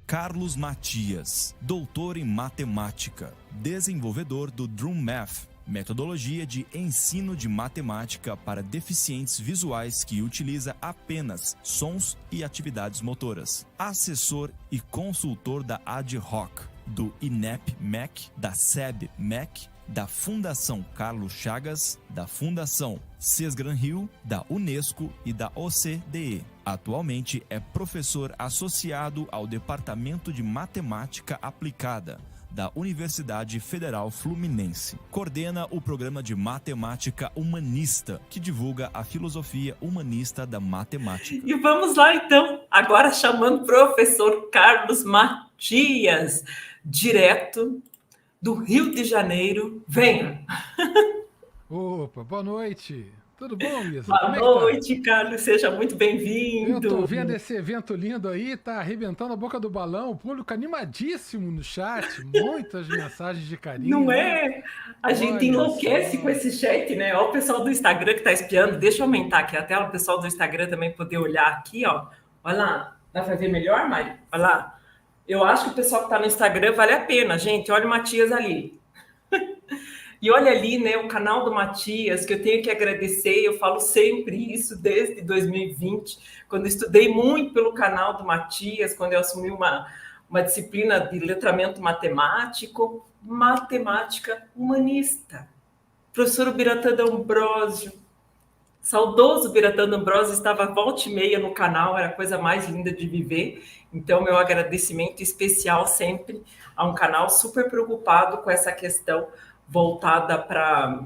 Carlos Matias, doutor em matemática, desenvolvedor do Drum Math, metodologia de ensino de matemática para deficientes visuais que utiliza apenas sons e atividades motoras. Assessor e consultor da Ad Hoc, do INEP-MEC, da SEB-MEC, da Fundação Carlos Chagas, da Fundação Sesgran Hill, da Unesco e da OCDE. Atualmente é professor associado ao Departamento de Matemática Aplicada da Universidade Federal Fluminense. Coordena o programa de Matemática Humanista, que divulga a filosofia humanista da matemática. E vamos lá, então, agora chamando o professor Carlos Matias, direto do Rio de Janeiro. Venha! Opa, boa noite! Tudo bom, Isa? Boa noite, Carlos, seja muito bem-vindo. Eu tô vendo esse evento lindo aí, tá arrebentando a boca do balão, o público animadíssimo no chat, muitas mensagens de carinho. Não é? A gente enlouquece com esse chat, né? Olha o pessoal do Instagram que tá espiando. Deixa eu aumentar aqui a tela, o pessoal do Instagram também poder olhar aqui, ó. Olha lá, dá pra ver melhor, Mari? Olha lá. Eu acho que o pessoal que tá no Instagram vale a pena, gente. Olha o Matias ali. E olha ali, né, o canal do Matias, que eu tenho que agradecer, eu falo sempre isso desde 2020, quando eu estudei muito pelo canal do Matias, quando eu assumi uma disciplina de letramento matemático, matemática humanista. Professor Biratã D'Ambrosio, saudoso Biratã D'Ambrosio, estava volta e meia no canal, era a coisa mais linda de viver. Então, meu agradecimento especial sempre a um canal super preocupado com essa questão voltada para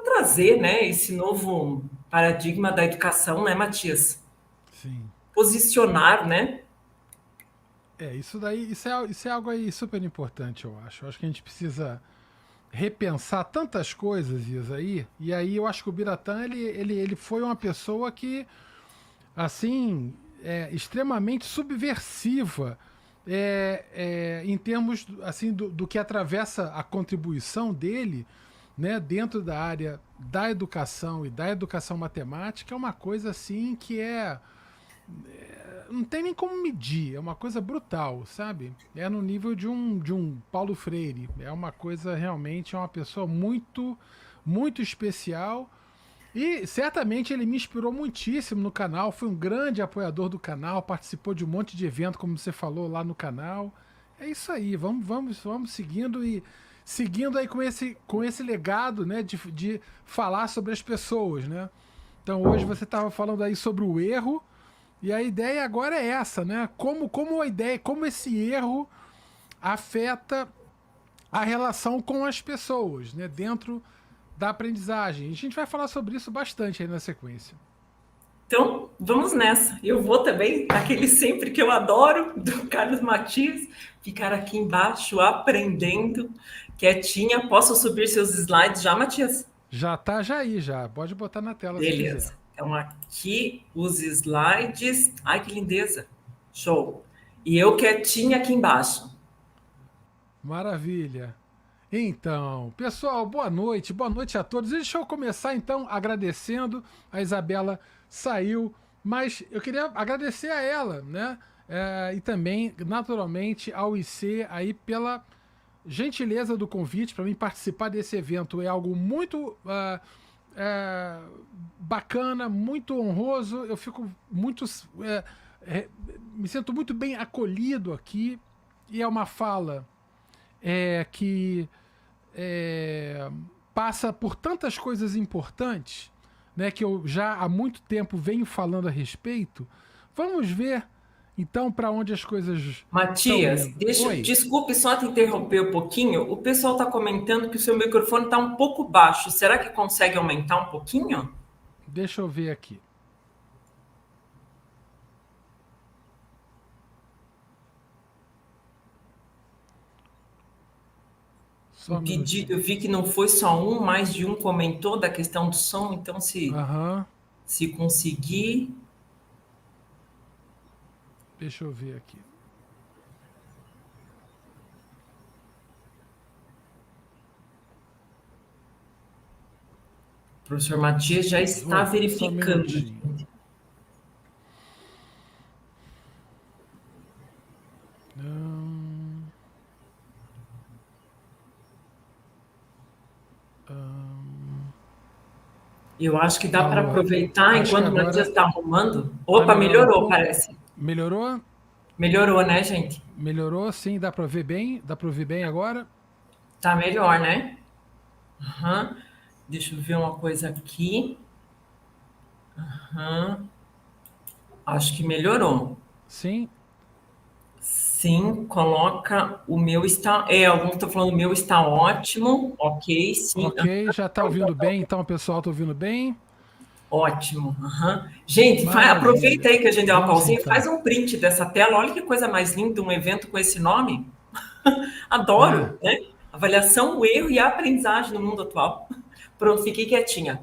trazer, né, esse novo paradigma da educação, né, Matias? Sim. Posicionar, né? Isso daí, isso é algo aí super importante, eu acho. Eu acho que a gente precisa repensar tantas coisas, Isa, aí. E aí eu acho que o Biratã, ele foi uma pessoa que, assim, extremamente subversiva em termos assim, do que atravessa a contribuição dele, né, dentro da área da educação e da educação matemática, é uma coisa assim que não tem nem como medir, é uma coisa brutal, sabe? É no nível de um Paulo Freire, é uma coisa realmente, é uma pessoa muito, muito especial. E certamente ele me inspirou muitíssimo no canal, foi um grande apoiador do canal, participou de um monte de evento, como você falou, lá no canal. É isso aí, vamos seguindo e seguindo aí com esse legado, né, de falar sobre as pessoas, né? Então hoje você estava falando aí sobre o erro, e a ideia agora é essa, né? Como esse erro afeta a relação com as pessoas, né, dentro da aprendizagem. A gente vai falar sobre isso bastante aí na sequência. Então, vamos nessa. Eu vou também, aquele sempre que eu adoro, do Carlos Matias, ficar aqui embaixo aprendendo, quietinha. Posso subir seus slides já, Matias? Já tá já aí, já. Pode botar na tela se Beleza. quiser. Então, aqui os slides. Ai, que lindeza. Show. E eu quietinha aqui embaixo. Maravilha. Então, pessoal, boa noite a todos. Deixa eu começar então agradecendo. A Isabela saiu, mas eu queria agradecer a ela, né? E também, naturalmente, ao IC aí pela gentileza do convite para mim participar desse evento. É algo muito bacana, muito honroso. Eu fico muito. Me sinto muito bem acolhido aqui. E é uma fala que passa por tantas coisas importantes, né, que eu já há muito tempo venho falando a respeito. Vamos ver então para onde as coisas Matias, desculpe só te interromper um pouquinho. O pessoal está comentando que o seu microfone está um pouco baixo. Será que consegue aumentar um pouquinho? Deixa eu ver aqui. Um pedido, eu vi que não foi só um, mais de um comentou da questão do som, então se conseguir. Deixa eu ver aqui. O professor Matias já está verificando. Eu acho que dá para aproveitar acho enquanto o agora Matias está arrumando. Opa, melhorou, parece. Melhorou? Melhorou, né, gente? Melhorou, sim, dá para ver bem? Dá para ouvir bem agora? Tá melhor, né? Aham. Deixa eu ver uma coisa aqui. Aham. Acho que melhorou. Sim. Sim, coloca o meu está. Alguns estão falando o meu está ótimo. Ok, sim. Ok, já está ouvindo bem, então o pessoal está ouvindo bem. Ótimo. Aham. Gente, Maravilha. aproveita aí que a gente deu uma Vamos pausinha e então. faz um print dessa tela. Olha que coisa mais linda, um evento com esse nome. Adoro, né? Avaliação, o erro e a aprendizagem no mundo atual. Pronto, fiquei quietinha.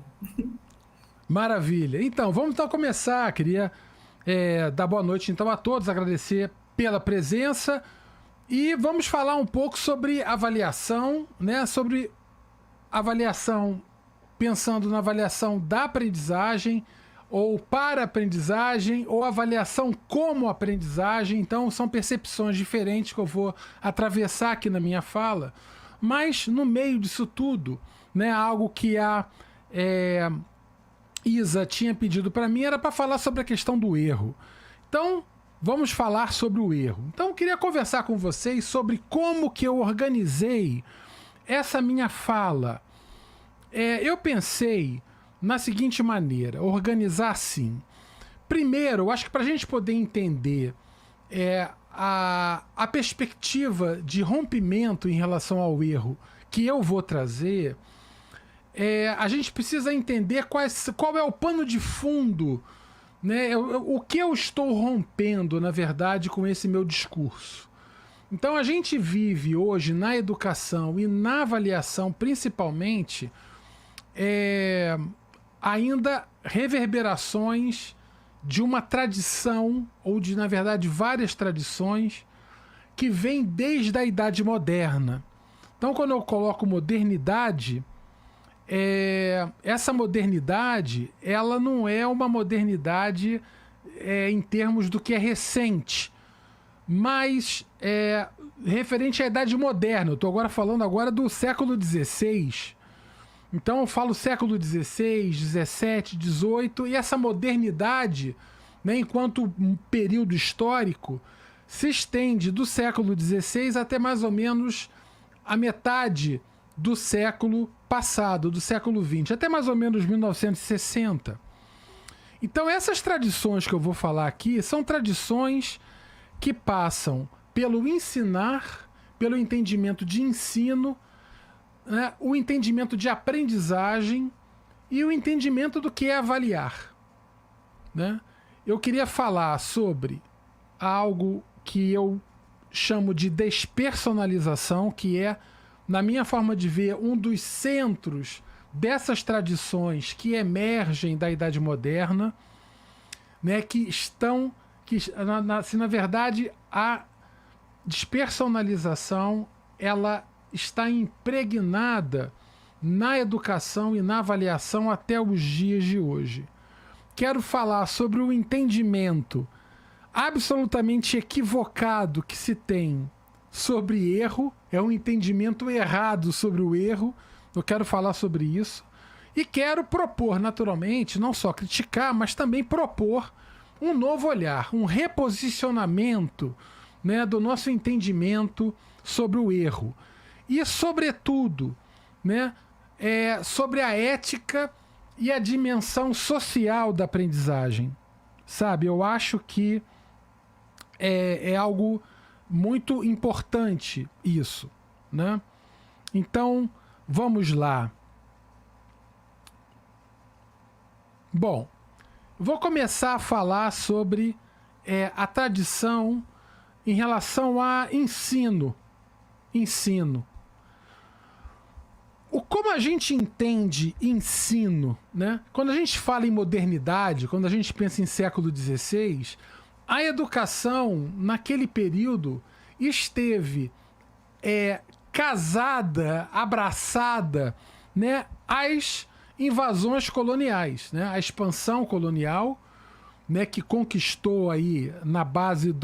Maravilha. Então, vamos então começar. Queria dar boa noite então a todos, agradecer pela presença e vamos falar um pouco sobre avaliação, né? Sobre avaliação, pensando na avaliação da aprendizagem ou para aprendizagem ou avaliação como aprendizagem. Então, são percepções diferentes que eu vou atravessar aqui na minha fala, mas no meio disso tudo, né? Algo que a Isa tinha pedido para mim era para falar sobre a questão do erro. Então, vamos falar sobre o erro. Então, eu queria conversar com vocês sobre como que eu organizei essa minha fala. Eu pensei na seguinte maneira, organizar assim. Primeiro, eu acho que para a gente poder entender a perspectiva de rompimento em relação ao erro que eu vou trazer, a gente precisa entender qual é o pano de fundo, né? O que eu estou rompendo, na verdade, com esse meu discurso. Então, a gente vive hoje na educação e na avaliação, principalmente, ainda reverberações de uma tradição, ou de, na verdade, várias tradições, que vem desde a Idade Moderna. Então, quando eu coloco modernidade, essa modernidade, ela não é uma modernidade em termos do que é recente, mas referente à Idade Moderna. Eu estou agora falando do século XVI. Então eu falo século XVI, XVII, XVIII, e essa modernidade, né, enquanto um período histórico, se estende do século XVI até mais ou menos a metade do século passado, do século XX, até mais ou menos 1960. Então essas tradições que eu vou falar aqui são tradições que passam pelo ensinar, pelo entendimento de ensino, né, o entendimento de aprendizagem e o entendimento do que é avaliar, né? Eu queria falar sobre algo que eu chamo de despersonalização, que é, na minha forma de ver, um dos centros dessas tradições que emergem da Idade Moderna, né, na verdade, a despersonalização, ela está impregnada na educação e na avaliação até os dias de hoje. Quero falar sobre o entendimento absolutamente equivocado que se tem sobre erro, é um entendimento errado sobre o erro. Eu quero falar sobre isso e quero propor, naturalmente, não só criticar, mas também propor um novo olhar, um reposicionamento, né, do nosso entendimento sobre o erro. E, sobretudo, né, sobre a ética e a dimensão social da aprendizagem. Sabe, eu acho que é algo muito importante isso, né? Então, vamos lá. Bom, vou começar a falar sobre a tradição em relação a ensino. Como a gente entende ensino, né? Quando a gente fala em modernidade, quando a gente pensa em século XVI, a educação, naquele período, esteve casada, abraçada, né, às invasões coloniais, né? A expansão colonial, né, que conquistou aí na base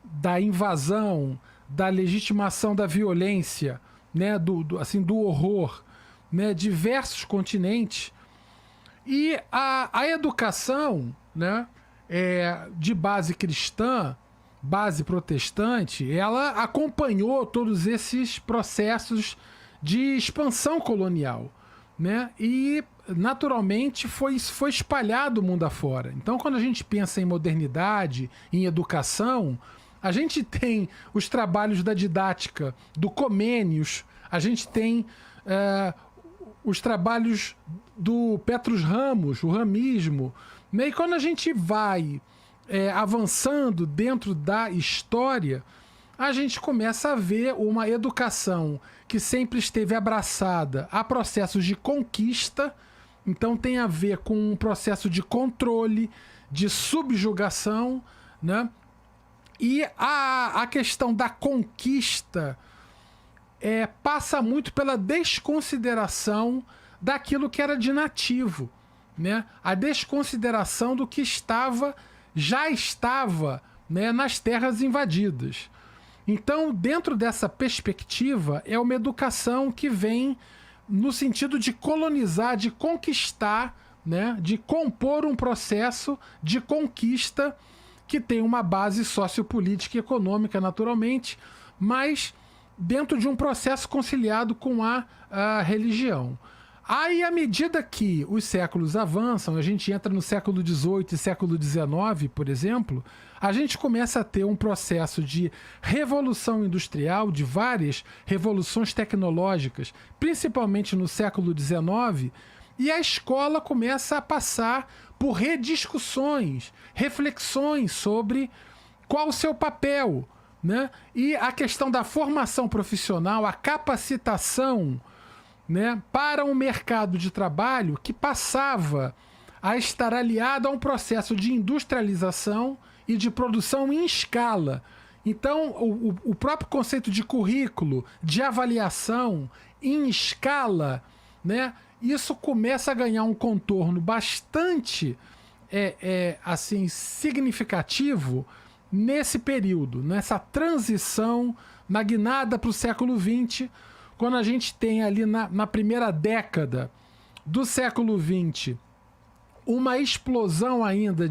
da invasão, da legitimação da violência, né, do horror, né, diversos continentes. E a educação, né, de base cristã, base protestante, ela acompanhou todos esses processos de expansão colonial, né? E, naturalmente, foi espalhado o mundo afora. Então, quando a gente pensa em modernidade, em educação, a gente tem os trabalhos da didática do Comênios, a gente tem os trabalhos do Petrus Ramos, o ramismo, né? E quando a gente vai avançando dentro da história, a gente começa a ver uma educação que sempre esteve abraçada a processos de conquista, então tem a ver com um processo de controle, de subjugação, né? E a questão da conquista passa muito pela desconsideração daquilo que era de nativo, né? A desconsideração do que já estava, né, nas terras invadidas. Então, dentro dessa perspectiva, é uma educação que vem no sentido de colonizar, de conquistar, né, de compor um processo de conquista que tem uma base sociopolítica e econômica, naturalmente, mas dentro de um processo conciliado com a religião. Aí, à medida que os séculos avançam, a gente entra no século XVIII e século XIX, por exemplo, a gente começa a ter um processo de revolução industrial, de várias revoluções tecnológicas, principalmente no século XIX, e a escola começa a passar por rediscussões, reflexões sobre qual o seu papel, né? E a questão da formação profissional, a capacitação, né, para um mercado de trabalho que passava a estar aliado a um processo de industrialização e de produção em escala. Então, o próprio conceito de currículo, de avaliação em escala, né, isso começa a ganhar um contorno bastante assim, significativo nesse período, nessa transição, na guinada para o século XX, quando a gente tem ali na primeira década do século XX uma explosão ainda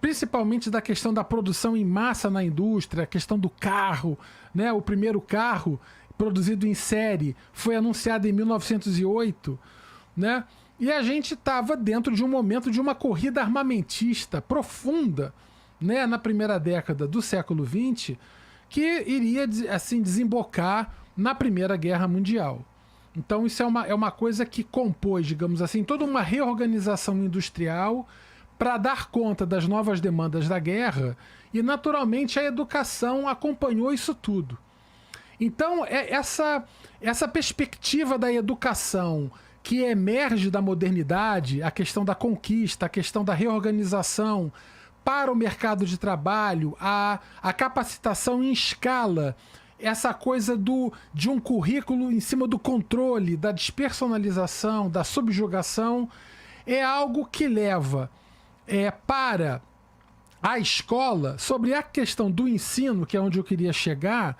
principalmente da questão da produção em massa na indústria, a questão do carro, né? O primeiro carro produzido em série foi anunciado em 1908, né? E a gente estava dentro de um momento de uma corrida armamentista profunda, né? Na primeira década do século XX, que iria assim desembocar na Primeira Guerra Mundial. Então isso é uma coisa que compôs, digamos assim, toda uma reorganização industrial para dar conta das novas demandas da guerra, e naturalmente a educação acompanhou isso tudo. Então essa perspectiva da educação que emerge da modernidade, a questão da conquista, a questão da reorganização para o mercado de trabalho, a capacitação em escala, essa coisa de um currículo em cima do controle, da despersonalização, da subjugação, é algo que leva para a escola, sobre a questão do ensino, que é onde eu queria chegar,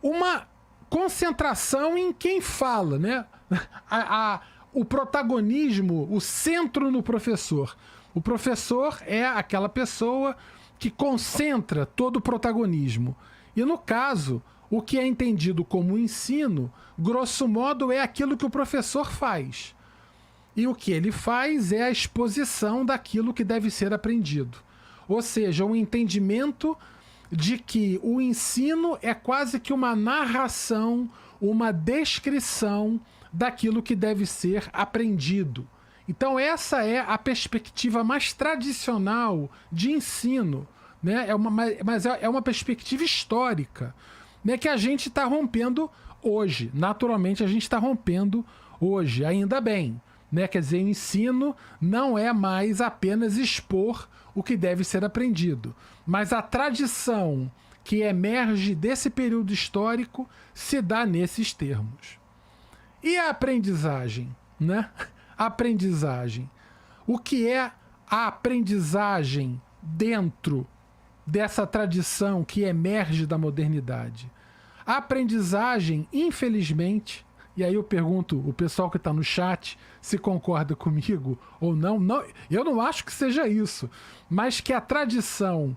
uma concentração em quem fala, né? O protagonismo, o centro no professor. O professor é aquela pessoa que concentra todo o protagonismo. E no caso, o que é entendido como ensino, grosso modo, é aquilo que o professor faz. E o que ele faz é a exposição daquilo que deve ser aprendido. Ou seja, um entendimento de que o ensino é quase que uma narração, uma descrição daquilo que deve ser aprendido. Então essa é a perspectiva mais tradicional de ensino, né? Mas é uma perspectiva histórica, né, que a gente está rompendo hoje. Naturalmente a gente está rompendo hoje, ainda bem, né? Quer dizer, o ensino não é mais apenas expor o que deve ser aprendido, mas a tradição que emerge desse período histórico se dá nesses termos. E a aprendizagem, né? A aprendizagem. O que é a aprendizagem dentro dessa tradição que emerge da modernidade? A aprendizagem, infelizmente, e aí eu pergunto o pessoal que está no chat se concorda comigo ou não. Eu não acho que seja isso, mas que a tradição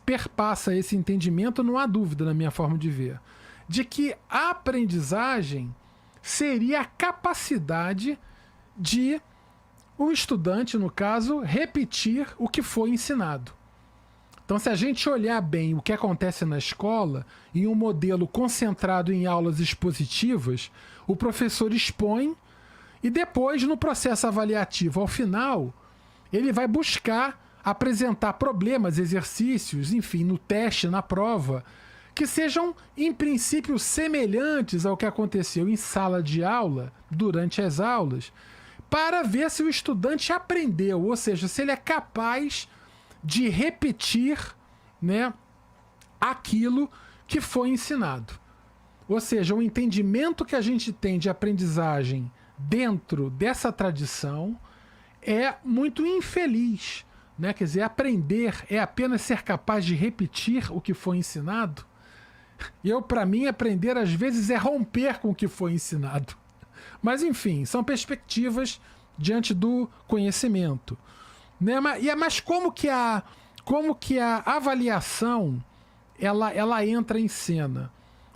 perpassa esse entendimento, não há dúvida na minha forma de ver, de que a aprendizagem seria a capacidade de o estudante, no caso, repetir o que foi ensinado. Então, se a gente olhar bem o que acontece na escola, em um modelo concentrado em aulas expositivas, o professor expõe e depois, no processo avaliativo, ao final, ele vai buscar apresentar problemas, exercícios, enfim, no teste, na prova, que sejam, em princípio, semelhantes ao que aconteceu em sala de aula, durante as aulas, para ver se o estudante aprendeu, ou seja, se ele é capaz de repetir, né, aquilo que foi ensinado. Ou seja, o entendimento que a gente tem de aprendizagem dentro dessa tradição é muito infeliz, né? Quer dizer, aprender é apenas ser capaz de repetir o que foi ensinado. Para mim, aprender às vezes é romper com o que foi ensinado. Mas, enfim, são perspectivas diante do conhecimento. Né? Mas como que a avaliação ela entra em cena?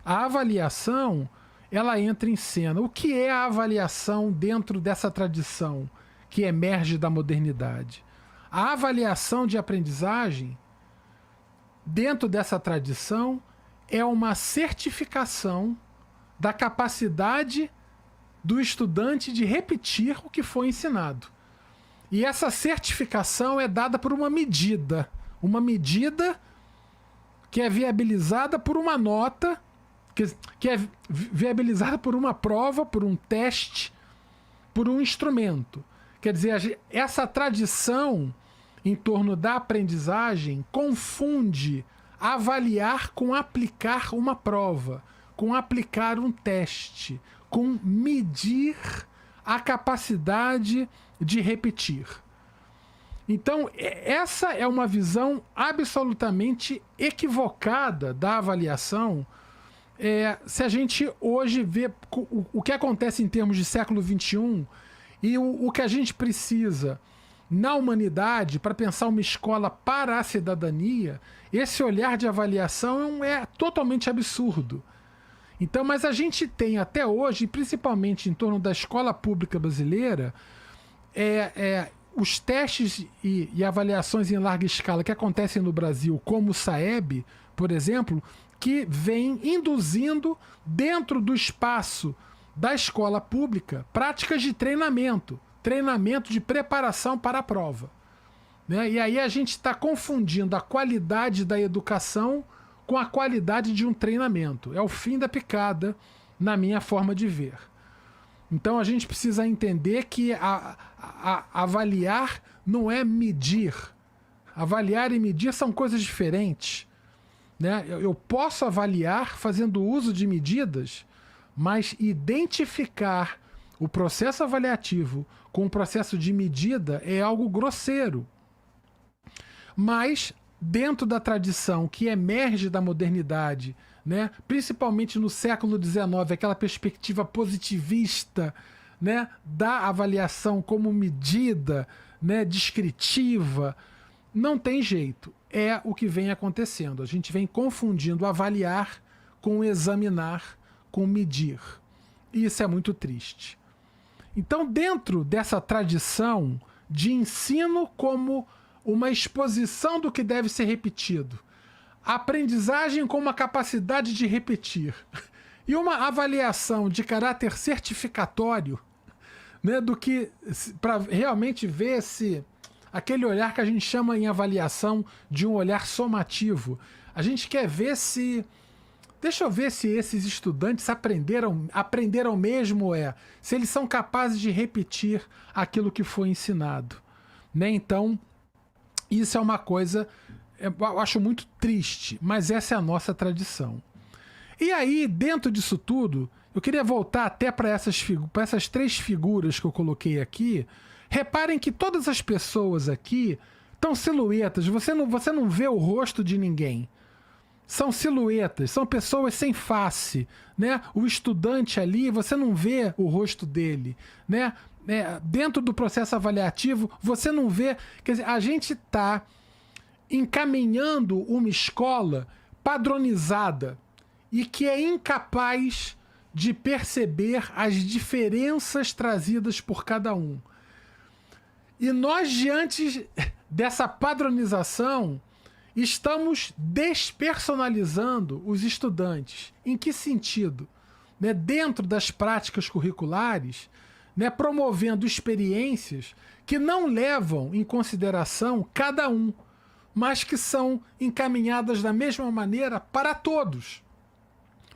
A avaliação ela entra em cena. O que é a avaliação dentro dessa tradição que emerge da modernidade? A avaliação de aprendizagem dentro dessa tradição é uma certificação da capacidade do estudante de repetir o que foi ensinado. E essa certificação é dada por uma medida que é viabilizada por uma nota, que é viabilizada por uma prova, por um teste, por um instrumento. Quer dizer, essa tradição em torno da aprendizagem confunde avaliar com aplicar uma prova, com aplicar um teste, com medir a capacidade de repetir. Então, essa é uma visão absolutamente equivocada da avaliação. Se a gente hoje vê o que acontece em termos de século XXI e o que a gente precisa na humanidade para pensar uma escola para a cidadania, esse olhar de avaliação é totalmente absurdo. Então, mas a gente tem até hoje, principalmente em torno da escola pública brasileira, os testes e avaliações em larga escala que acontecem no Brasil, como o SAEB, por exemplo, que vem induzindo dentro do espaço da escola pública práticas de treinamento de preparação para a prova. Né? E aí a gente está confundindo a qualidade da educação com a qualidade de um treinamento. É o fim da picada, na minha forma de ver. Então a gente precisa entender que avaliar não é medir. Avaliar e medir são coisas diferentes. Né? Eu posso avaliar fazendo uso de medidas, mas identificar o processo avaliativo com o processo de medida é algo grosseiro. Mas, dentro da tradição que emerge da modernidade, né, principalmente no século XIX, aquela perspectiva positivista, né, da avaliação como medida, né, descritiva, não tem jeito. É o que vem acontecendo. A gente vem confundindo avaliar com examinar, com medir. E isso é muito triste. Então, dentro dessa tradição de ensino como uma exposição do que deve ser repetido, a aprendizagem como uma capacidade de repetir e uma avaliação de caráter certificatório, né, do que para realmente ver se aquele olhar que a gente chama em avaliação de um olhar somativo. A gente quer ver se... Deixa eu ver se esses estudantes aprenderam mesmo, se eles são capazes de repetir aquilo que foi ensinado. Né? Então, isso é uma coisa, eu acho muito triste, mas essa é a nossa tradição. E aí, dentro disso tudo, eu queria voltar até para essas três figuras que eu coloquei aqui. Reparem que todas as pessoas aqui estão silhuetas, você não vê o rosto de ninguém. são silhuetas, são pessoas sem face, né? O estudante ali, você não vê o rosto dele, né? Dentro do processo avaliativo, você não vê... Quer dizer, a gente está encaminhando uma escola padronizada e que é incapaz de perceber as diferenças trazidas por cada um. E nós, diante dessa padronização, estamos despersonalizando os estudantes. Em que sentido? Né? Dentro das práticas curriculares, né? Promovendo experiências que não levam em consideração cada um, mas que são encaminhadas da mesma maneira para todos.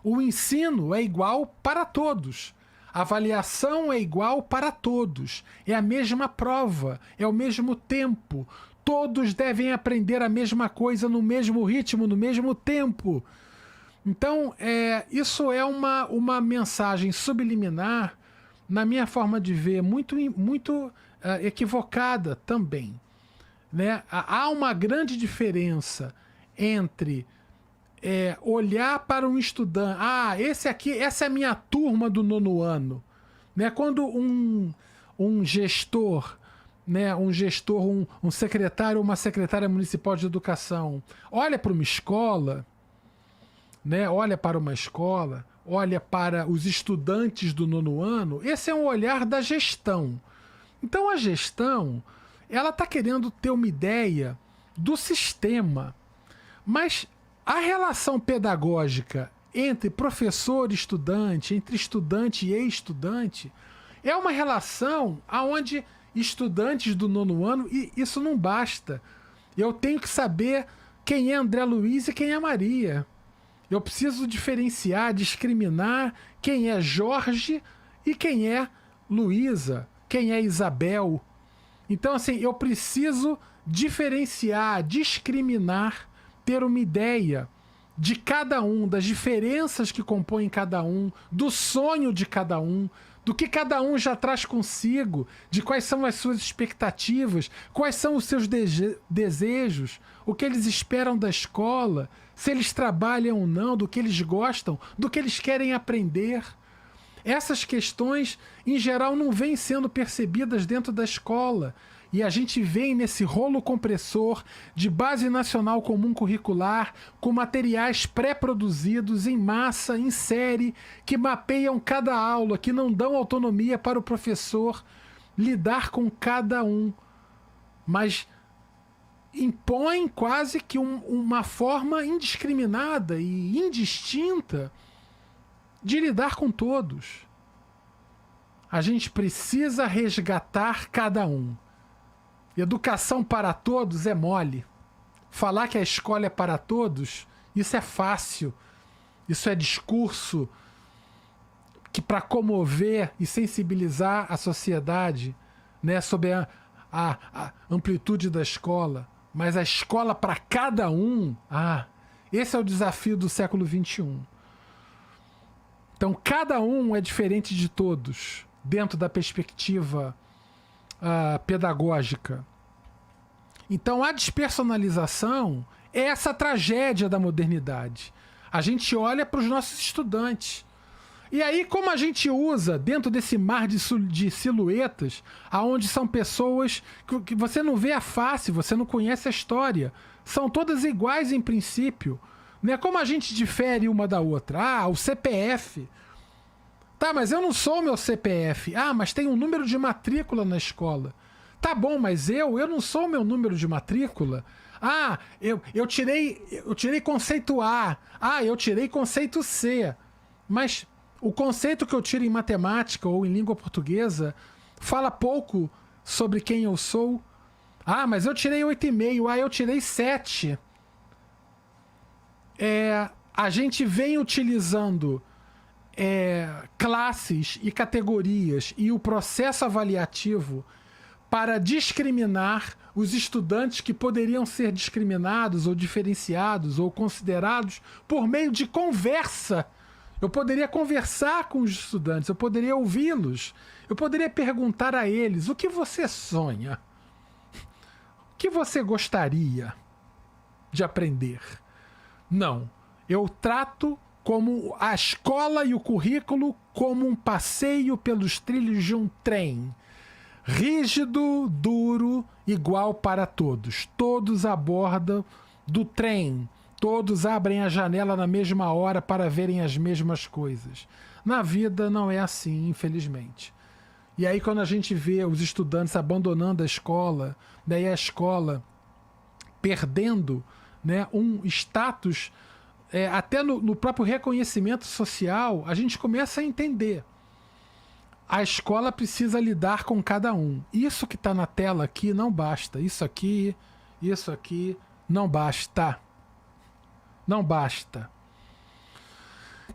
O ensino é igual para todos. A avaliação é igual para todos. É a mesma prova, é o mesmo tempo. Todos devem aprender a mesma coisa no mesmo ritmo, no mesmo tempo. Então, isso é uma mensagem subliminar, na minha forma de ver, muito equivocada também. Né? Há uma grande diferença entre olhar para um estudante. Essa é a minha turma do 9º ano. Né? Quando um gestor, né? um secretário ou uma secretária municipal de educação olha para uma escola, né? Olha para os estudantes do 9º ano, esse é um olhar da gestão. Então a gestão, ela está querendo ter uma ideia do sistema, mas a relação pedagógica entre professor e estudante, entre estudante e estudante, é uma relação onde estudantes do 9º ano, e isso não basta. Eu tenho que saber quem é André Luiz e quem é Maria. Eu preciso diferenciar, discriminar quem é Jorge e quem é Luísa, quem é Isabel. Então, assim, eu preciso diferenciar, discriminar, ter uma ideia de cada um, das diferenças que compõem cada um, do sonho de cada um, do que cada um já traz consigo, de quais são as suas expectativas, quais são os seus desejos, o que eles esperam da escola, se eles trabalham ou não, do que eles gostam, do que eles querem aprender. Essas questões, em geral, não vêm sendo percebidas dentro da escola. E a gente vem nesse rolo compressor de base nacional comum curricular, com materiais pré-produzidos em massa, em série, que mapeiam cada aula, que não dão autonomia para o professor lidar com cada um, mas impõem quase que uma forma indiscriminada e indistinta de lidar com todos. A gente precisa resgatar cada um. Educação para todos é mole. Falar que a escola é para todos, isso é fácil. Isso é discurso que, para comover e sensibilizar a sociedade, né, sobre a amplitude da escola. Mas a escola para cada um, esse é o desafio do século XXI. Então, cada um é diferente de todos, dentro da perspectiva pedagógica. Então a despersonalização é essa tragédia da modernidade. A gente olha para os nossos estudantes. E aí, como a gente usa dentro desse mar de silhuetas, aonde são pessoas que você não vê a face, você não conhece a história, são todas iguais em princípio, né? Como a gente difere uma da outra? O CPF. Tá, mas eu não sou o meu CPF. Mas tem um número de matrícula na escola. Tá bom, mas eu não sou o meu número de matrícula. Eu tirei conceito A. Eu tirei conceito C. Mas o conceito que eu tiro em matemática ou em língua portuguesa fala pouco sobre quem eu sou. Mas eu tirei 8,5. Eu tirei 7. A gente vem utilizando classes e categorias e o processo avaliativo para discriminar os estudantes que poderiam ser discriminados ou diferenciados ou considerados por meio de conversa. Eu poderia conversar com os estudantes, eu poderia ouvi-los, eu poderia perguntar a eles: o que você sonha? O que você gostaria de aprender? Não. Eu trato como a escola e o currículo como um passeio pelos trilhos de um trem. Rígido, duro, igual para todos. Todos a bordo do trem. Todos abrem a janela na mesma hora para verem as mesmas coisas. Na vida não é assim, infelizmente. E aí quando a gente vê os estudantes abandonando a escola, daí a escola perdendo, né, um status, até no próprio reconhecimento social, a gente começa a entender. A escola precisa lidar com cada um. Isso que está na tela aqui não basta. Isso aqui não basta. Não basta.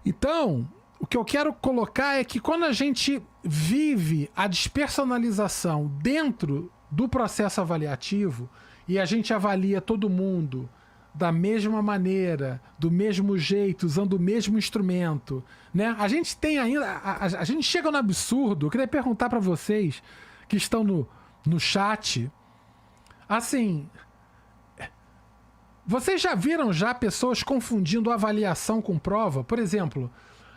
Então, o que eu quero colocar é que quando a gente vive a despersonalização dentro do processo avaliativo e a gente avalia todo mundo da mesma maneira, do mesmo jeito, usando o mesmo instrumento, né? A gente tem ainda... A gente chega no absurdo. Eu queria perguntar para vocês que estão no chat. Assim... Vocês já viram pessoas confundindo avaliação com prova? Por exemplo...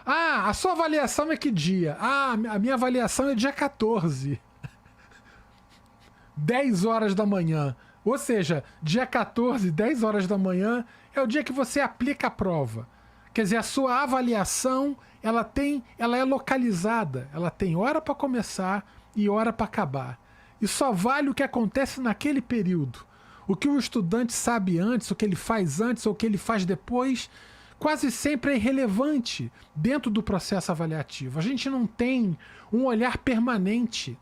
a sua avaliação é que dia? A minha avaliação é dia 14. 10 horas da manhã. Ou seja, dia 14, 10 horas da manhã, é o dia que você aplica a prova. Quer dizer, a sua avaliação, ela é localizada. Ela tem hora para começar e hora para acabar. E só vale o que acontece naquele período. O que o estudante sabe antes, o que ele faz antes ou o que ele faz depois, quase sempre é irrelevante dentro do processo avaliativo. A gente não tem um olhar permanente,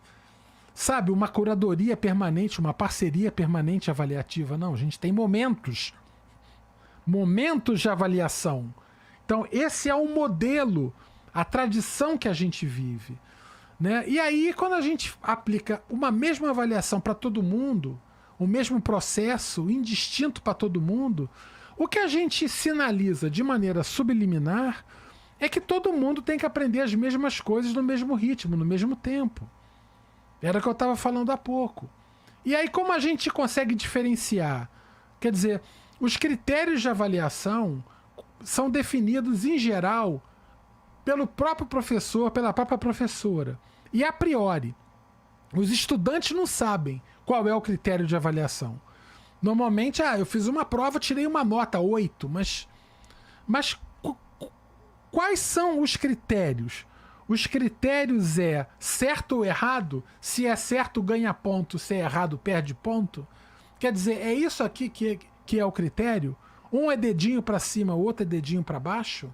sabe? Uma curadoria permanente, uma parceria permanente avaliativa. Não, a gente tem momentos de avaliação. Então, esse é um modelo, a tradição que a gente vive, né? E aí, quando a gente aplica uma mesma avaliação para todo mundo, o mesmo processo, indistinto para todo mundo, o que a gente sinaliza de maneira subliminar é que todo mundo tem que aprender as mesmas coisas no mesmo ritmo, no mesmo tempo. Era o que eu estava falando há pouco. E aí, como a gente consegue diferenciar? Quer dizer, os critérios de avaliação são definidos, em geral, pelo próprio professor, pela própria professora. E a priori, os estudantes não sabem qual é o critério de avaliação. Normalmente, eu fiz uma prova, tirei uma nota 8, mas quais são os critérios? Os critérios é certo ou errado? Se é certo, ganha ponto. Se é errado, perde ponto. Quer dizer, é isso aqui que é o critério? Um é dedinho para cima, o outro é dedinho para baixo?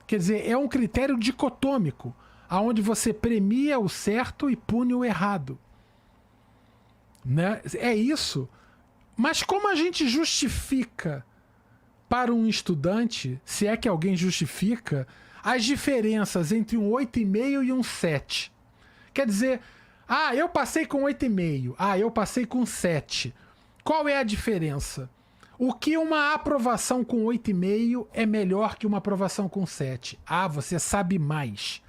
Quer dizer, é um critério dicotômico, onde você premia o certo e pune o errado. Né? É isso. Mas como a gente justifica para um estudante, se é que alguém justifica, as diferenças entre um 8,5 e um 7? Quer dizer, eu passei com 8,5, eu passei com 7. Qual é a diferença? O que uma aprovação com 8,5 é melhor que uma aprovação com 7? Você sabe mais.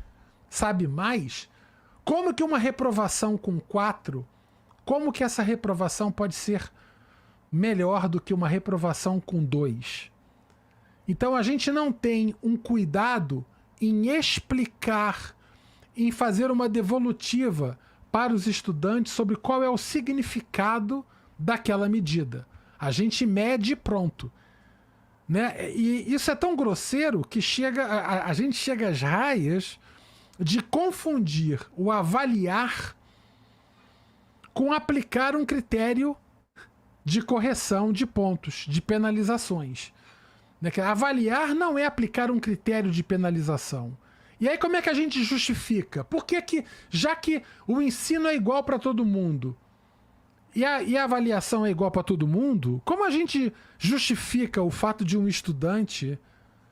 Sabe mais? Como que uma reprovação com 4, como que essa reprovação pode ser melhor do que uma reprovação com 2? Então a gente não tem um cuidado em explicar, em fazer uma devolutiva para os estudantes sobre qual é o significado daquela medida. A gente mede e pronto. Né? E isso é tão grosseiro que a gente chega às raias de confundir o avaliar com aplicar um critério de correção de pontos, de penalizações. Avaliar não é aplicar um critério de penalização. E aí como é que a gente justifica? Por que já que o ensino é igual para todo mundo e a avaliação é igual para todo mundo, como a gente justifica o fato de um estudante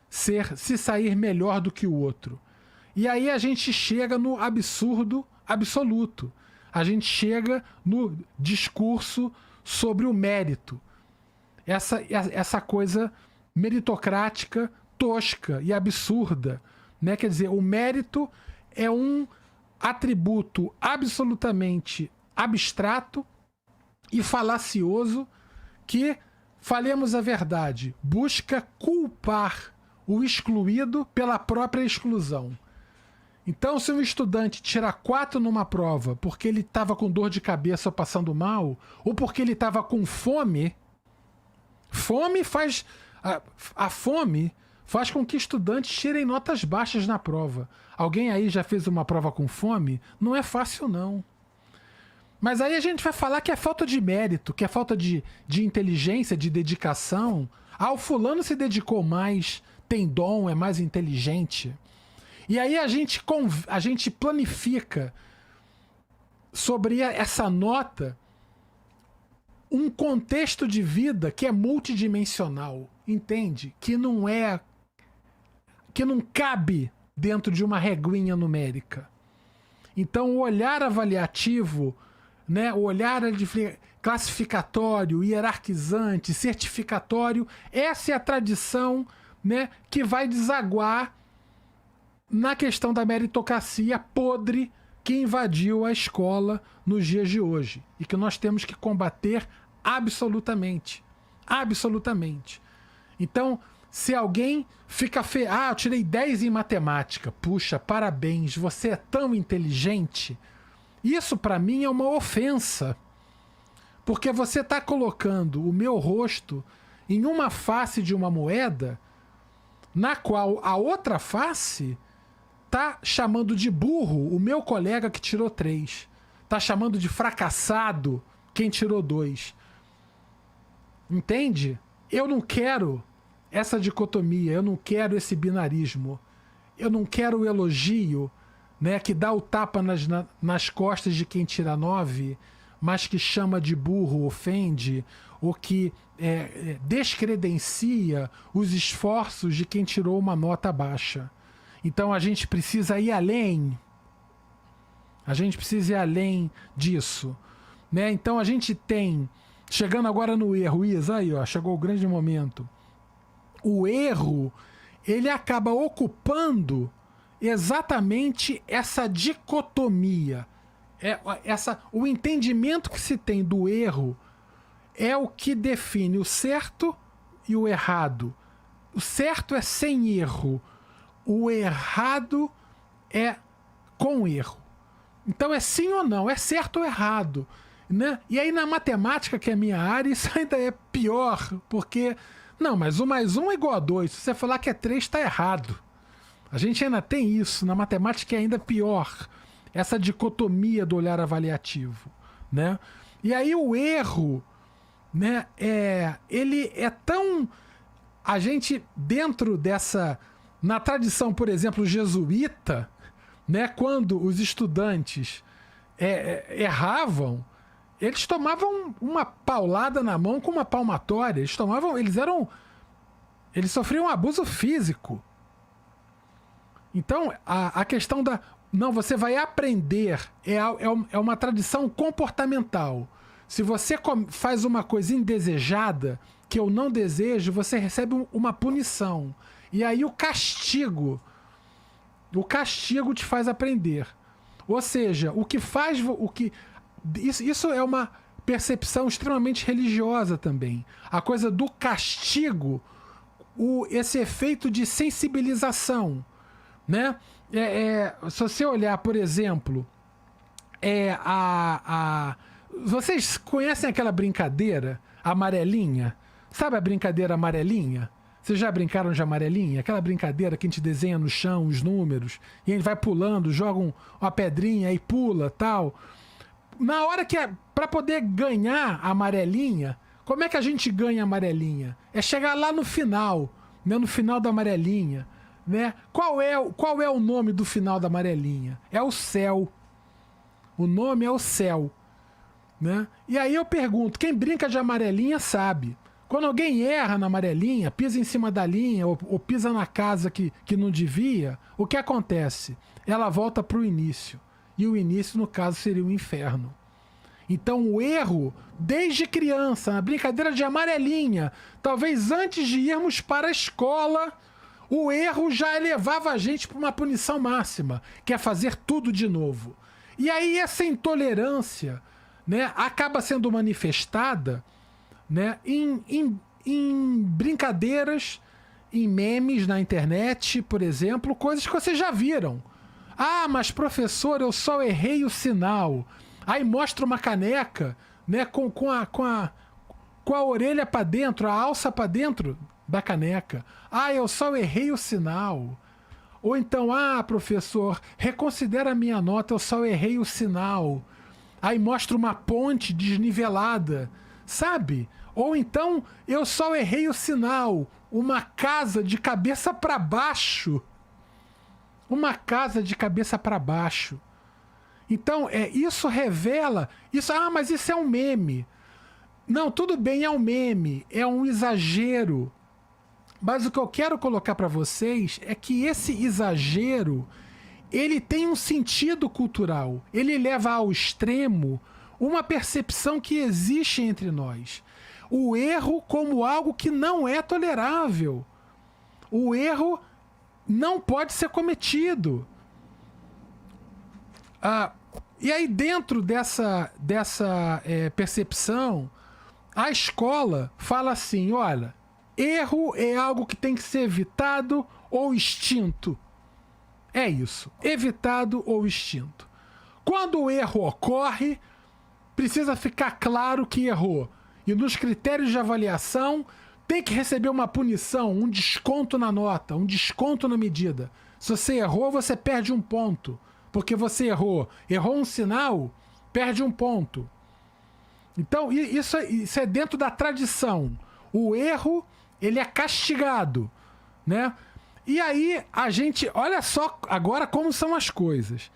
se sair melhor do que o outro? E aí a gente chega no absurdo absoluto. A gente chega no discurso sobre o mérito. Essa coisa meritocrática, tosca e absurda. Né? Quer dizer, o mérito é um atributo absolutamente abstrato e falacioso que falemos a verdade, busca culpar o excluído pela própria exclusão. Então, se um estudante tira 4 numa prova porque ele estava com dor de cabeça ou passando mal, ou porque ele estava com fome, a fome faz com que estudantes tirem notas baixas na prova. Alguém aí já fez uma prova com fome? Não é fácil, não. Mas aí a gente vai falar que é falta de mérito, que é falta de inteligência, de dedicação. O fulano se dedicou mais, tem dom, é mais inteligente. E aí a gente planifica sobre essa nota um contexto de vida que é multidimensional, entende? Que não cabe dentro de uma reguinha numérica. Então o olhar avaliativo, né, o olhar classificatório, hierarquizante, certificatório, essa é a tradição, né, que vai desaguar na questão da meritocracia podre que invadiu a escola nos dias de hoje e que nós temos que combater absolutamente. Absolutamente. Então, se alguém fica eu tirei 10 em matemática. Puxa, parabéns, você é tão inteligente. Isso para mim é uma ofensa. Porque você está colocando o meu rosto em uma face de uma moeda na qual a outra face tá chamando de burro o meu colega que tirou 3. Tá chamando de fracassado quem tirou 2. Entende? Eu não quero essa dicotomia, eu não quero esse binarismo. Eu não quero o elogio, né, que dá o tapa nas costas de quem tira 9, mas que chama de burro, ofende, ou que descredencia os esforços de quem tirou uma nota baixa. Então a gente precisa ir além. A gente precisa ir além disso, né? Então a gente tem, chegando agora no erro, Isa, aí, ó, chegou o grande momento. O erro, ele acaba ocupando exatamente essa dicotomia. O entendimento que se tem do erro é o que define o certo e o errado. O certo é sem erro. O errado é com erro. Então é sim ou não, é certo ou errado, né? E aí na matemática, que é a minha área, isso ainda é pior, porque não, mas 1 mais 1 é igual a 2. Se você falar que é 3, está errado. A gente ainda tem isso, na matemática é ainda pior, essa dicotomia do olhar avaliativo, né? E aí o erro, né, ele é tão... A gente, dentro dessa... Na tradição, por exemplo, jesuíta, né, quando os estudantes erravam, eles tomavam uma paulada na mão com uma palmatória. Eles sofriam um abuso físico. Então, a questão da... Não, você vai aprender. É uma tradição comportamental. Se você faz uma coisa indesejada, que eu não desejo, você recebe uma punição. E aí o castigo te faz aprender. Ou seja, isso é uma percepção extremamente religiosa também. A coisa do castigo, esse efeito de sensibilização, né? Se você olhar, por exemplo, vocês conhecem aquela brincadeira amarelinha? Sabe a brincadeira amarelinha? Vocês já brincaram de amarelinha? Aquela brincadeira que a gente desenha no chão os números e a gente vai pulando, joga uma pedrinha e pula, tal. Na hora que para poder ganhar a amarelinha, como é que a gente ganha a amarelinha? É chegar lá no final, né? No final da amarelinha, né? Qual é o nome do final da amarelinha? É o céu. O nome é o céu, né? E aí eu pergunto, quem brinca de amarelinha sabe. Quando alguém erra na amarelinha, pisa em cima da linha ou pisa na casa que não devia, o que acontece? Ela volta para o início. E o início, no caso, seria o inferno. Então o erro, desde criança, na brincadeira de amarelinha, talvez antes de irmos para a escola, o erro já elevava a gente para uma punição máxima, que é fazer tudo de novo. E aí essa intolerância, né, acaba sendo manifestada, né, em brincadeiras, em memes na internet, por exemplo, coisas que vocês já viram. Ah, mas professor, eu só errei o sinal. Aí mostra uma caneca, né, com a orelha para dentro, a alça para dentro da caneca. Ah, eu só errei o sinal. Ou então, ah, professor, reconsidera a minha nota, eu só errei o sinal. Aí mostra uma ponte desnivelada, sabe? Ou então, eu só errei o sinal, uma casa de cabeça para baixo. Uma casa de cabeça para baixo. Então, isso revela... mas isso é um meme. Não, tudo bem, é um meme, é um exagero. Mas o que eu quero colocar para vocês é que esse exagero, ele tem um sentido cultural. Ele leva ao extremo uma percepção que existe entre nós. O erro como algo que não é tolerável. O erro não pode ser cometido. E aí, dentro dessa percepção, a escola fala assim, olha, erro é algo que tem que ser evitado ou extinto. É isso, evitado ou extinto. Quando o erro ocorre, precisa ficar claro que errou. E nos critérios de avaliação, tem que receber uma punição, um desconto na nota, um desconto na medida. Se você errou, você perde um ponto. Porque você errou um sinal, perde um ponto. Então, isso é dentro da tradição. O erro, ele é castigado, né? E aí, a gente... Olha só agora como são as coisas.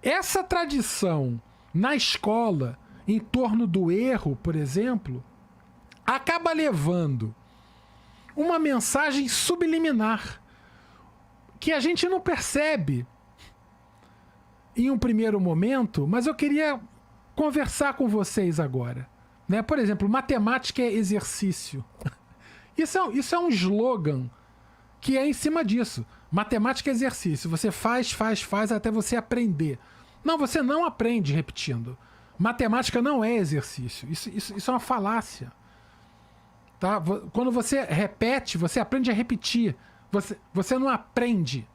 Essa tradição na escola, em torno do erro, por exemplo, acaba levando uma mensagem subliminar que a gente não percebe em um primeiro momento, mas eu queria conversar com vocês agora, né? Por exemplo, matemática é exercício. Isso é um slogan que é em cima disso. Matemática é exercício. Você faz até você aprender. Não, você não aprende repetindo. Matemática não é exercício. Isso é uma falácia. Tá? Quando você repete, você aprende a repetir. Você não aprende.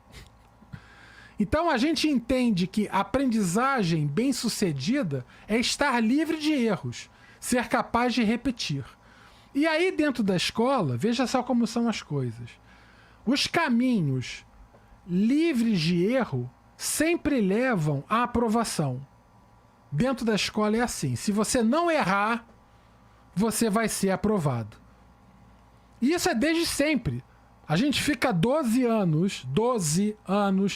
Então a gente entende que a aprendizagem bem-sucedida é estar livre de erros, ser capaz de repetir. E aí dentro da escola, veja só como são as coisas. Os caminhos livres de erro sempre levam à aprovação. Dentro da escola é assim, se você não errar, você vai ser aprovado. E isso é desde sempre. A gente fica 12 anos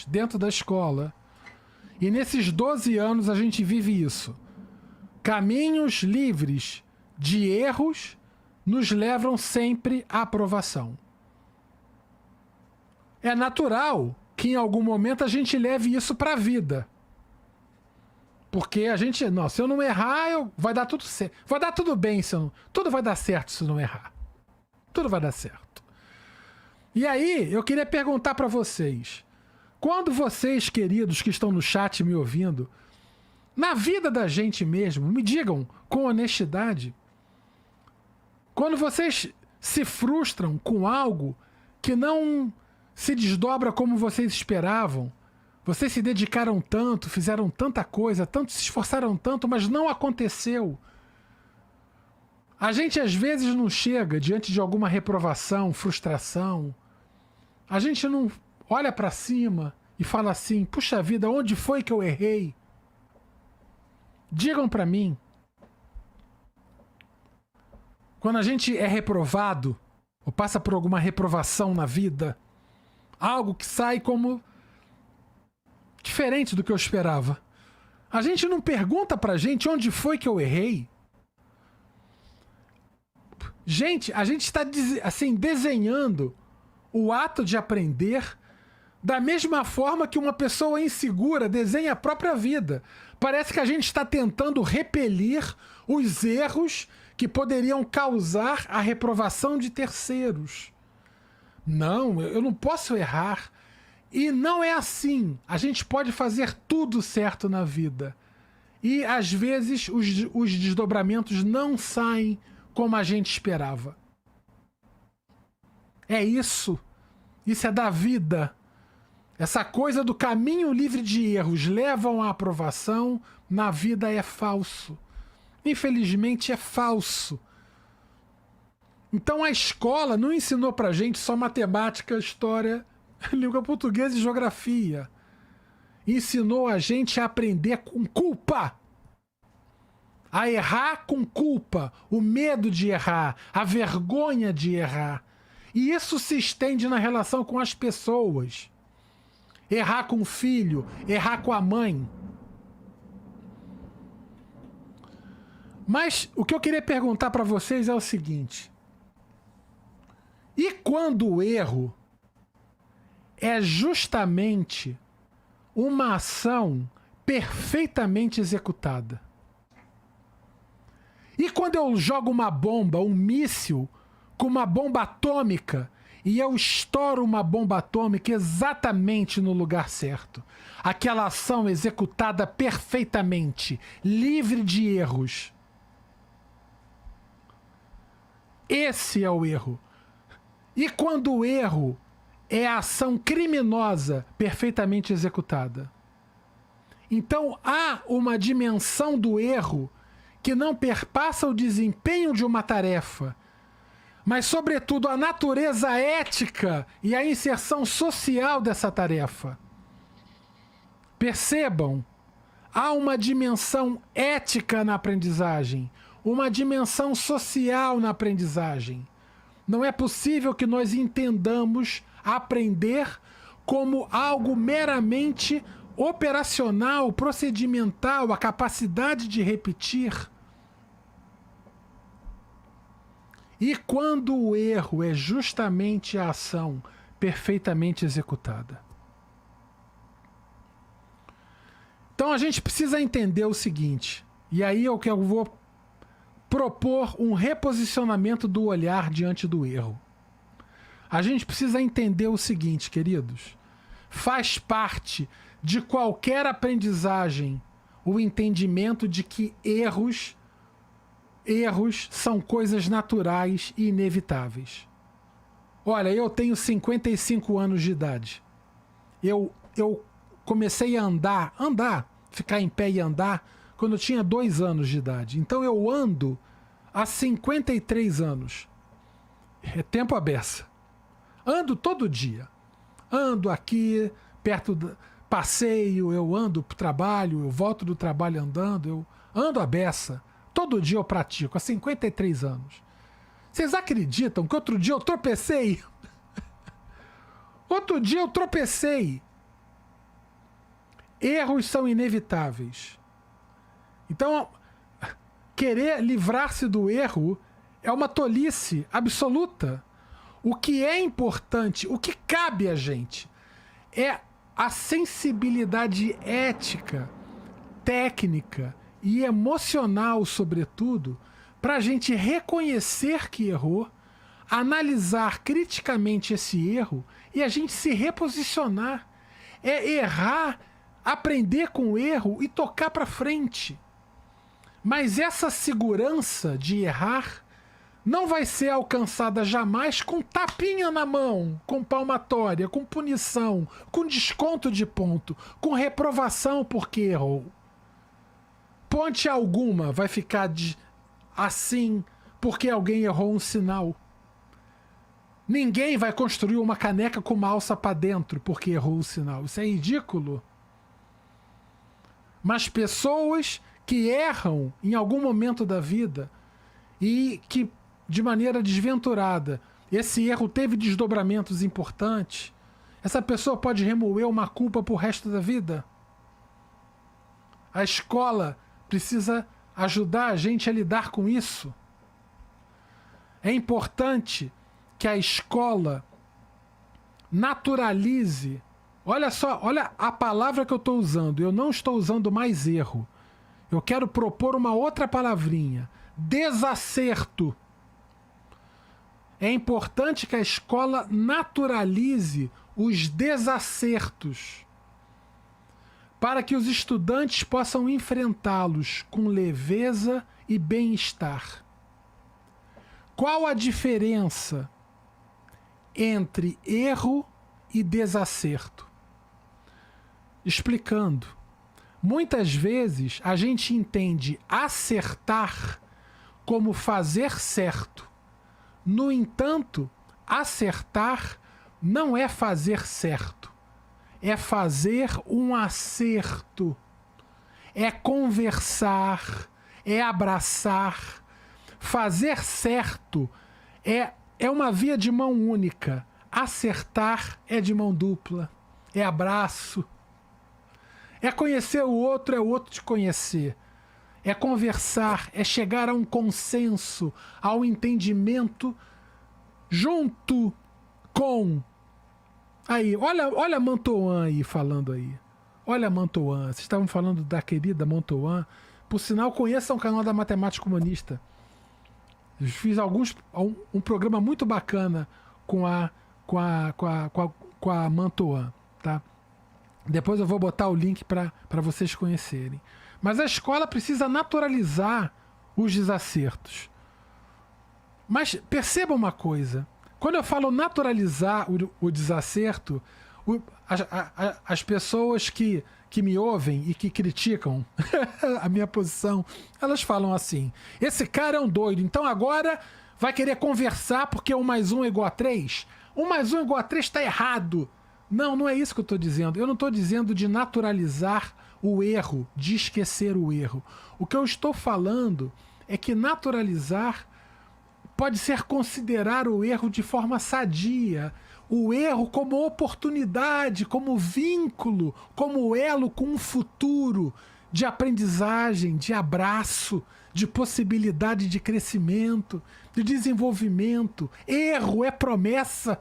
dentro da escola. E nesses 12 anos a gente vive isso. Caminhos livres de erros nos levam sempre à aprovação. É natural que em algum momento a gente leve isso para a vida. Porque a gente... Não, se eu não errar, vai dar tudo certo. Vai dar tudo bem, tudo vai dar certo se eu não errar. Tudo vai dar certo. E aí, eu queria perguntar para vocês. Quando vocês, queridos, que estão no chat me ouvindo, na vida da gente mesmo, me digam com honestidade, quando vocês se frustram com algo que não se desdobra como vocês esperavam, vocês se dedicaram tanto, fizeram tanta coisa, tanto se esforçaram tanto, mas não aconteceu. A gente às vezes não chega diante de alguma reprovação, frustração. A gente não olha para cima e fala assim, puxa vida, onde foi que eu errei? Digam para mim. Quando a gente é reprovado, ou passa por alguma reprovação na vida, algo que sai como diferente do que eu esperava, a gente não pergunta pra gente onde foi que eu errei? Gente, a gente está assim, desenhando o ato de aprender da mesma forma que uma pessoa insegura desenha a própria vida. Parece que a gente está tentando repelir os erros que poderiam causar a reprovação de terceiros. Não, eu não posso errar. E não é assim. A gente pode fazer tudo certo na vida. E, às vezes, os desdobramentos não saem como a gente esperava. É isso. Isso é da vida. Essa coisa do caminho livre de erros levam à aprovação, na vida é falso. Infelizmente é falso. Então a escola não ensinou pra gente só matemática, história, língua portuguesa e geografia. Ensinou a gente a aprender com culpa. A errar com culpa. O medo de errar. A vergonha de errar. E isso se estende na relação com as pessoas. Errar com o filho. Errar com a mãe. Mas o que eu queria perguntar para vocês é o seguinte. E quando o erro é justamente uma ação perfeitamente executada? E quando eu jogo uma bomba, um míssil, com uma bomba atômica, e eu estouro uma bomba atômica exatamente no lugar certo? Aquela ação executada perfeitamente, livre de erros. Esse é o erro. E quando o erro é a ação criminosa perfeitamente executada? Então há uma dimensão do erro que não perpassa o desempenho de uma tarefa, mas sobretudo a natureza ética e a inserção social dessa tarefa. Percebam, há uma dimensão ética na aprendizagem, uma dimensão social na aprendizagem. Não é possível que nós entendamos aprender como algo meramente operacional, procedimental, a capacidade de repetir. E quando o erro é justamente a ação perfeitamente executada? Então a gente precisa entender o seguinte, e aí eu vou propor um reposicionamento do olhar diante do erro. A gente precisa entender o seguinte, queridos. Faz parte de qualquer aprendizagem o entendimento de que erros são coisas naturais e inevitáveis. Olha, eu tenho 55 anos de idade. Eu comecei a andar, ficar em pé e andar, quando eu tinha 2 anos de idade. Então eu ando há 53 anos. É tempo à beça. Ando todo dia. Ando aqui, perto do passeio, eu ando pro trabalho, eu volto do trabalho andando, eu ando à beça. Todo dia eu pratico, há 53 anos. Vocês acreditam que outro dia eu tropecei? Outro dia eu tropecei. Erros são inevitáveis. Então, querer livrar-se do erro é uma tolice absoluta. O que é importante, o que cabe a gente, é a sensibilidade ética, técnica e emocional, sobretudo, para a gente reconhecer que errou, analisar criticamente esse erro e a gente se reposicionar. É errar, aprender com o erro e tocar para frente. Mas essa segurança de errar não vai ser alcançada jamais com tapinha na mão, com palmatória, com punição, com desconto de ponto, com reprovação porque errou. Ponte alguma vai ficar assim porque alguém errou um sinal. Ninguém vai construir uma caneca com uma alça para dentro porque errou o sinal. Isso é ridículo. Mas pessoas que erram em algum momento da vida e que, de maneira desventurada, esse erro teve desdobramentos importantes, essa pessoa pode remoer uma culpa pro resto da vida. A escola precisa ajudar a gente a lidar com isso. É importante que a escola naturalize. Olha só, olha a palavra que eu estou usando. Eu não estou usando mais erro. Eu quero propor uma outra palavrinha. Desacerto. É importante que a escola naturalize os desacertos, para que os estudantes possam enfrentá-los com leveza e bem-estar. Qual a diferença entre erro e desacerto. Explicando. Muitas vezes a gente entende acertar como fazer certo. No entanto, acertar não é fazer certo. É fazer um acerto. É conversar, é abraçar. Fazer certo é uma via de mão única. Acertar é de mão dupla. É abraço. É conhecer o outro, é o outro te conhecer. É conversar, é chegar a um consenso, ao entendimento junto com... Aí, olha a Mantoan aí falando aí. Olha a Mantoan. Vocês estavam falando da querida Mantoan. Por sinal, conheçam o canal da Matemática Humanista. Eu fiz um programa muito bacana com a Mantoan, tá? Depois eu vou botar o link para vocês conhecerem. Mas a escola precisa naturalizar os desacertos. Mas perceba uma coisa. Quando eu falo naturalizar o desacerto, as pessoas que me ouvem e que criticam a minha posição, elas falam assim: esse cara é um doido, então agora vai querer conversar porque 1 mais 1 é igual a 3? 1 mais 1 é igual a 3 está errado. Não é isso que eu estou dizendo. Eu não estou dizendo de naturalizar o erro, de esquecer o erro. O que eu estou falando é que naturalizar pode ser considerar o erro de forma sadia, o erro como oportunidade, como vínculo, como elo com um futuro de aprendizagem, de abraço, de possibilidade de crescimento, de desenvolvimento. Erro é promessa.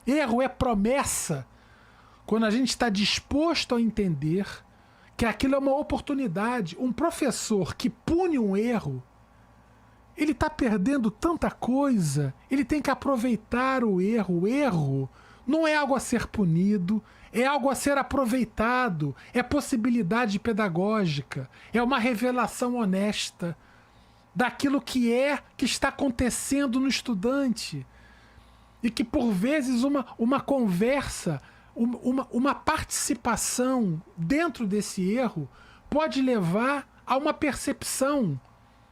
Erro é promessa. Quando a gente está disposto a entender que aquilo é uma oportunidade. Um professor que pune um erro, ele está perdendo tanta coisa. Ele tem que aproveitar o erro. O erro não é algo a ser punido, é algo a ser aproveitado. É possibilidade pedagógica. É uma revelação honesta daquilo que está acontecendo no estudante. E que, por vezes, uma conversa, uma participação dentro desse erro pode levar a uma percepção,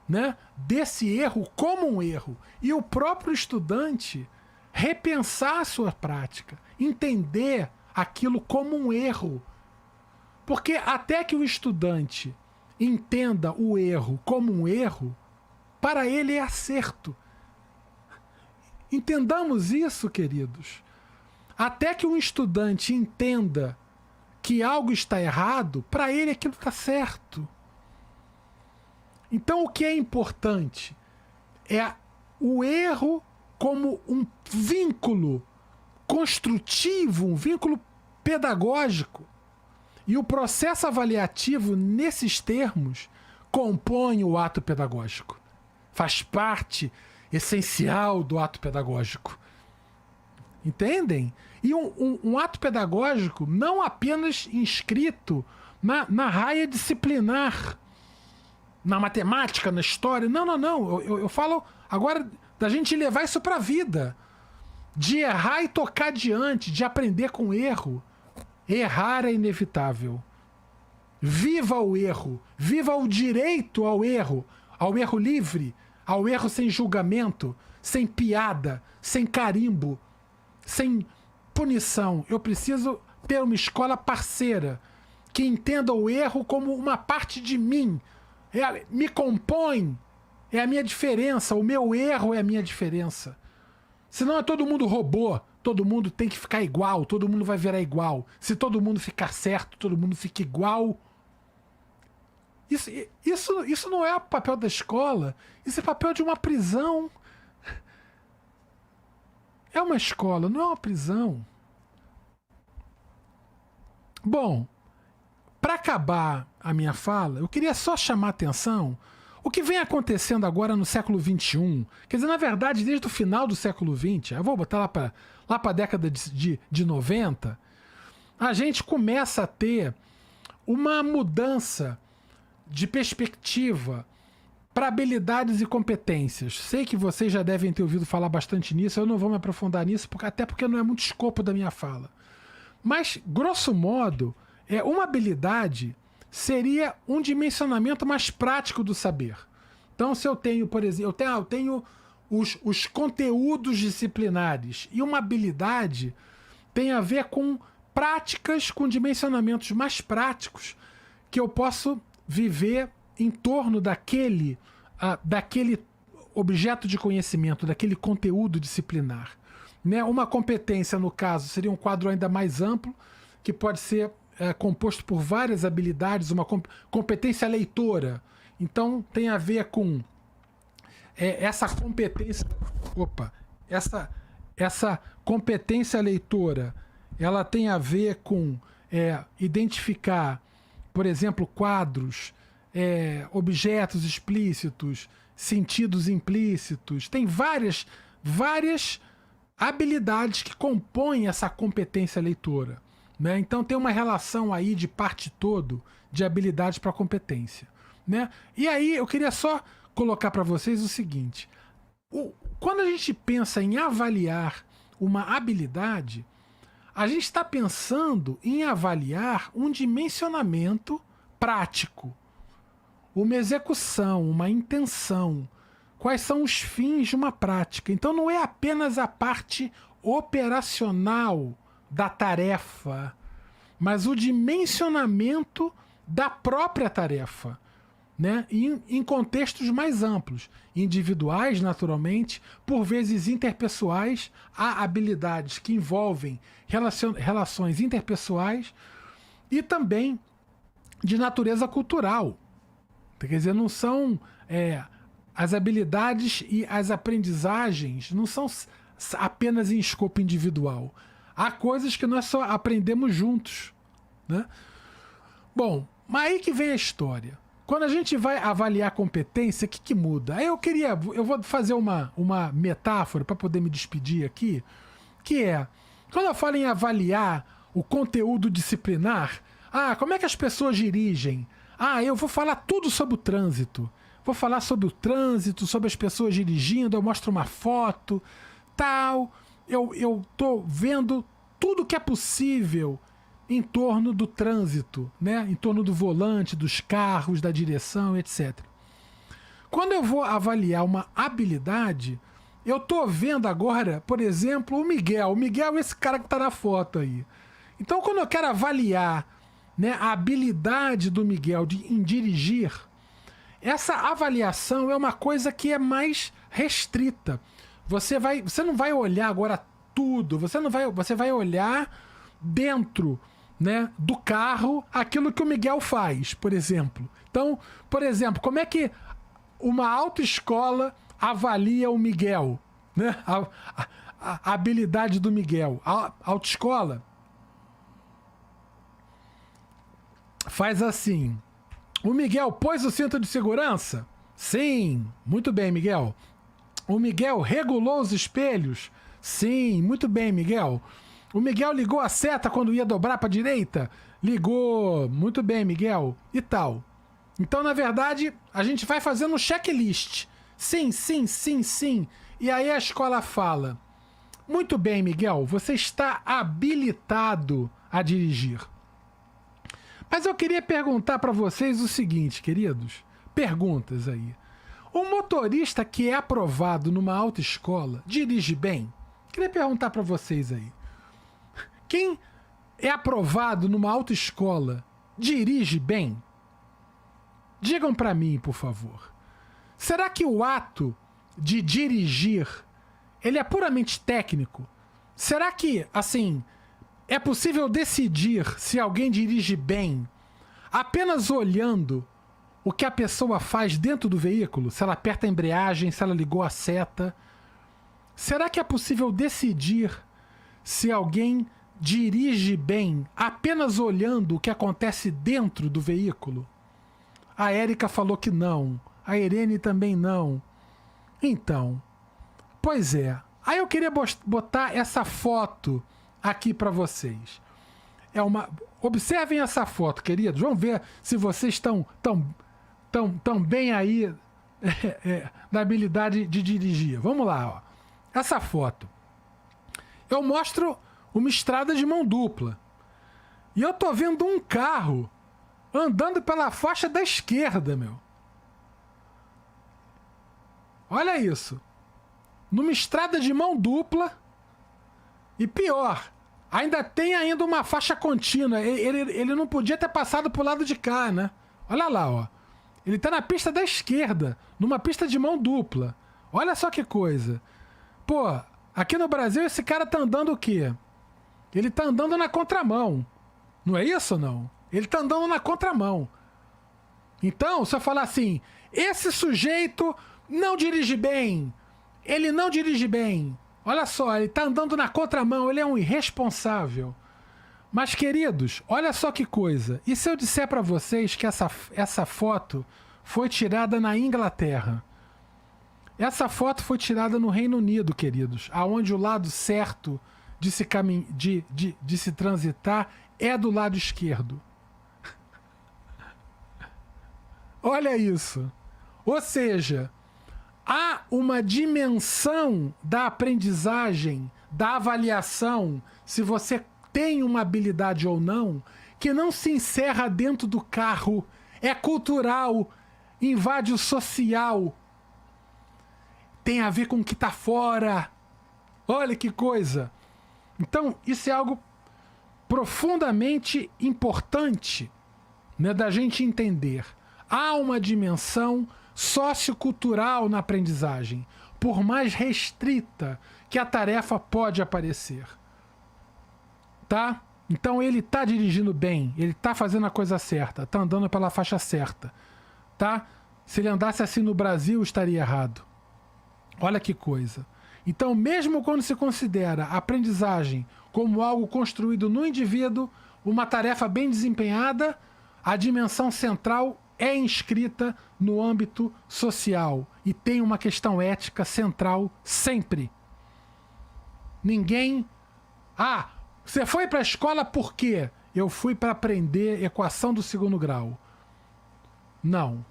né, desse erro como um erro. E o próprio estudante repensar a sua prática, entender aquilo como um erro. Porque até que o estudante entenda o erro como um erro, para ele é acerto. Entendamos isso, queridos. Até que um estudante entenda que algo está errado, para ele aquilo está certo. Então, o que é importante é o erro como um vínculo construtivo, um vínculo pedagógico. E o processo avaliativo, nesses termos, compõe o ato pedagógico. Faz parte essencial do ato pedagógico. Entendem? E um ato pedagógico não apenas inscrito na raia disciplinar, na matemática, na história. Não. Eu falo agora da gente levar isso para a vida. De errar e tocar adiante, de aprender com erro. Errar é inevitável. Viva o erro. Viva o direito ao erro livre, ao erro sem julgamento, sem piada, sem carimbo, sem punição. Eu preciso ter uma escola parceira que entenda o erro como uma parte de mim. Me compõe, é a minha diferença, o meu erro é a minha diferença. Senão é todo mundo robô, todo mundo tem que ficar igual, todo mundo vai virar igual. Se todo mundo ficar certo, todo mundo fica igual. Isso não é o papel da escola, isso é papel de uma prisão. É uma escola, não é uma prisão. Bom, para acabar a minha fala, eu queria só chamar a atenção o que vem acontecendo agora no século XXI. Quer dizer, na verdade, desde o final do século XX, eu vou botar lá para a década de 90, a gente começa a ter uma mudança de perspectiva para habilidades e competências. Sei que vocês já devem ter ouvido falar bastante nisso, eu não vou me aprofundar nisso, até porque não é muito escopo da minha fala. Mas, grosso modo, uma habilidade seria um dimensionamento mais prático do saber. Então, se eu tenho, por exemplo, eu tenho os conteúdos disciplinares, e uma habilidade tem a ver com práticas, com dimensionamentos mais práticos que eu posso viver em torno daquele objeto de conhecimento, daquele conteúdo disciplinar. Né? Uma competência, no caso, seria um quadro ainda mais amplo, que pode ser composto por várias habilidades, uma competência leitora. Então, tem a ver com essa competência... Essa competência leitora, ela tem a ver com identificar, por exemplo, quadros, objetos explícitos, sentidos implícitos. Tem várias habilidades que compõem essa competência leitora. Né? Então tem uma relação aí de parte todo de habilidades para competência. Né? E aí eu queria só colocar para vocês o seguinte. Quando a gente pensa em avaliar uma habilidade, a gente está pensando em avaliar um dimensionamento prático, uma execução, uma intenção, quais são os fins de uma prática. Então não é apenas a parte operacional da tarefa, mas o dimensionamento da própria tarefa, né? Em contextos mais amplos, individuais, naturalmente, por vezes interpessoais. Há habilidades que envolvem relações interpessoais e também de natureza cultural. Quer dizer, não são as habilidades e as aprendizagens não são apenas em escopo individual. Há coisas que nós só aprendemos juntos, né? Bom, mas aí que vem a história. Quando a gente vai avaliar competência, o que muda? Aí eu vou fazer uma metáfora para poder me despedir aqui, que quando eu falo em avaliar o conteúdo disciplinar, como é que as pessoas dirigem? Eu vou falar tudo sobre o trânsito. Vou falar sobre o trânsito, sobre as pessoas dirigindo, eu mostro uma foto, tal. Eu tô vendo tudo que é possível em torno do trânsito, né? Em torno do volante, dos carros, da direção, etc. Quando eu vou avaliar uma habilidade, eu tô vendo agora, por exemplo, o Miguel. O Miguel é esse cara que tá na foto aí. Então, quando eu quero avaliar, né, a habilidade do Miguel em dirigir, essa avaliação é uma coisa que é mais restrita. Você não vai olhar agora tudo, você vai olhar dentro, né, do carro aquilo que o Miguel faz, por exemplo. Então, por exemplo, como é que uma autoescola avalia o Miguel, né? A habilidade do Miguel. A autoescola faz assim: o Miguel pôs o cinto de segurança? Sim, muito bem, Miguel. O Miguel regulou os espelhos? Sim, muito bem, Miguel. O Miguel ligou a seta quando ia dobrar para a direita? Ligou, muito bem, Miguel. E tal. Então, na verdade, a gente vai fazendo um checklist. Sim, sim, sim, sim. E aí a escola fala: muito bem, Miguel, você está habilitado a dirigir. Mas eu queria perguntar para vocês o seguinte, queridos. Perguntas aí. O motorista que é aprovado numa autoescola dirige bem? Queria perguntar para vocês aí. Quem é aprovado numa autoescola dirige bem? Digam para mim, por favor. Será que o ato de dirigir, ele é puramente técnico? Será que, assim, é possível decidir se alguém dirige bem apenas olhando o que a pessoa faz dentro do veículo? Se ela aperta a embreagem, se ela ligou a seta? Será que é possível decidir se alguém dirige bem apenas olhando o que acontece dentro do veículo? A Érica falou que não. A Irene também não. Então, pois é. Aí eu queria botar essa foto aqui para vocês. Observem essa foto, queridos. Vamos ver se vocês estão bem aí da habilidade de dirigir. Vamos lá, ó. Essa foto. Eu mostro uma estrada de mão dupla. E eu tô vendo um carro andando pela faixa da esquerda, meu. Olha isso. Numa estrada de mão dupla. E pior, ainda tem uma faixa contínua. Ele não podia ter passado pro lado de cá, né? Olha lá, ó. Ele tá na pista da esquerda, numa pista de mão dupla. Olha só que coisa. Pô, aqui no Brasil esse cara tá andando o quê? Ele tá andando na contramão. Não é isso ou não? Ele tá andando na contramão. Então, se eu falar assim, esse sujeito não dirige bem, ele não dirige bem. Olha só, ele tá andando na contramão, ele é um irresponsável. Mas, queridos, olha só que coisa. E se eu disser para vocês que essa foto foi tirada na Inglaterra? Essa foto foi tirada no Reino Unido, queridos, aonde o lado certo de se transitar é do lado esquerdo. Olha isso. Ou seja, há uma dimensão da aprendizagem, da avaliação, se você tem uma habilidade ou não, que não se encerra dentro do carro, é cultural, invade o social, tem a ver com o que está fora. Olha que coisa. Então, isso é algo profundamente importante, né, da gente entender. Há uma dimensão sociocultural na aprendizagem, por mais restrita que a tarefa pode aparecer. Tá? Então ele tá dirigindo bem, ele tá fazendo a coisa certa, tá andando pela faixa certa. Tá? Se ele andasse assim no Brasil, estaria errado. Olha que coisa. Então, mesmo quando se considera a aprendizagem como algo construído no indivíduo, uma tarefa bem desempenhada, a dimensão central é inscrita no âmbito social e tem uma questão ética central sempre. Ninguém... Ah, você foi para a escola por quê? Eu fui para aprender equação do segundo grau. Não.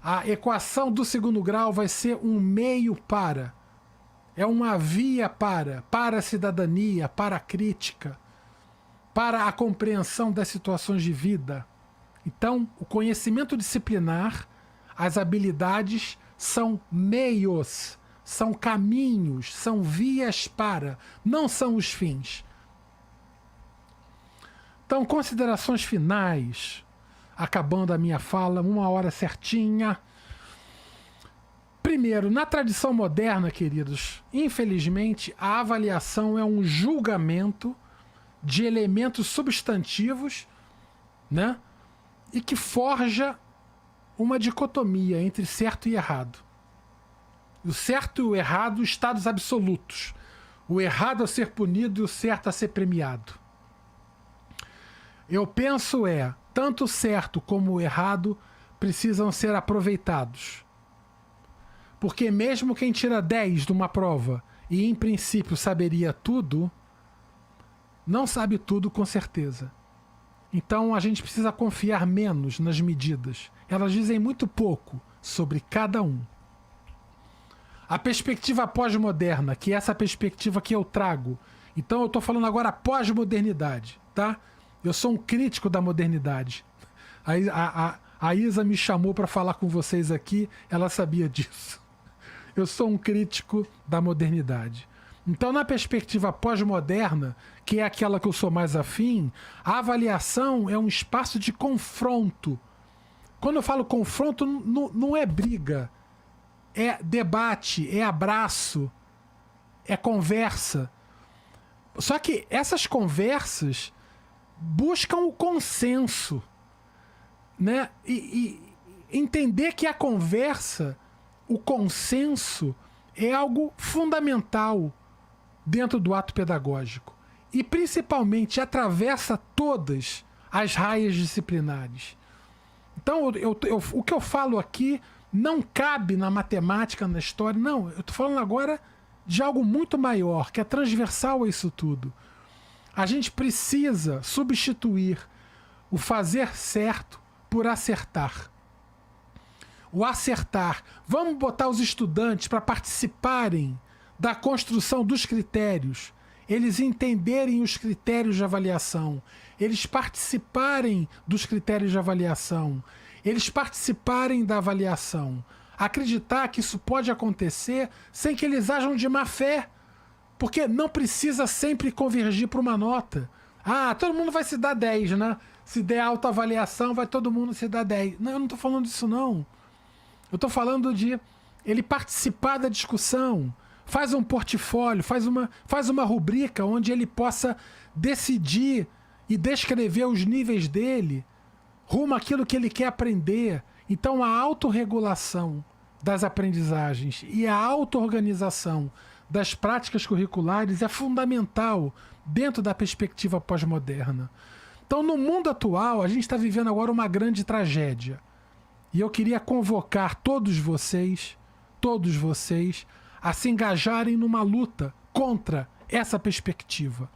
A equação do segundo grau vai ser um meio para. É uma via para a cidadania, para a crítica, para a compreensão das situações de vida. Então, o conhecimento disciplinar, as habilidades são meios, são caminhos, são vias para, não são os fins. Então, considerações finais, acabando a minha fala, 1 hora certinha. Primeiro, na tradição moderna, queridos, infelizmente, a avaliação é um julgamento de elementos substantivos, né? E que forja uma dicotomia entre certo e errado. O certo e o errado, estados absolutos. O errado a ser punido e o certo a ser premiado. Eu penso tanto o certo como o errado precisam ser aproveitados. Porque mesmo quem tira 10 de uma prova e em princípio saberia tudo, não sabe tudo com certeza. Então a gente precisa confiar menos nas medidas. Elas dizem muito pouco sobre cada um. A perspectiva pós-moderna, que é essa perspectiva que eu trago. Então eu estou falando agora pós-modernidade, tá? Eu sou um crítico da modernidade. A Isa me chamou para falar com vocês aqui, ela sabia disso. Eu sou um crítico da modernidade. Então, na perspectiva pós-moderna, que é aquela que eu sou mais afim, a avaliação é um espaço de confronto. Quando eu falo confronto, não é briga, é debate, é abraço, é conversa. Só que essas conversas buscam o consenso, né? E entender que a conversa, o consenso, é algo fundamental dentro do ato pedagógico e principalmente atravessa todas as raias disciplinares. Então o que eu falo aqui não cabe na matemática, na história, não, eu estou falando agora de algo muito maior, que é transversal a isso tudo. A gente precisa substituir o fazer certo por acertar. o acertar. Vamos botar os estudantes para participarem da construção dos critérios, eles entenderem os critérios de avaliação, eles participarem dos critérios de avaliação, eles participarem da avaliação. Acreditar que isso pode acontecer sem que eles ajam de má fé, porque não precisa sempre convergir para uma nota. Ah, todo mundo vai se dar 10, né? Se der autoavaliação, vai todo mundo se dar 10. Não, eu não estou falando disso, não. Eu estou falando de ele participar da discussão. Faz um portfólio, faz uma rubrica onde ele possa decidir e descrever os níveis dele rumo àquilo que ele quer aprender. Então a autorregulação das aprendizagens e a auto-organização das práticas curriculares é fundamental dentro da perspectiva pós-moderna. Então, no mundo atual, a gente está vivendo agora uma grande tragédia. E eu queria convocar todos vocês, a se engajarem numa luta contra essa perspectiva.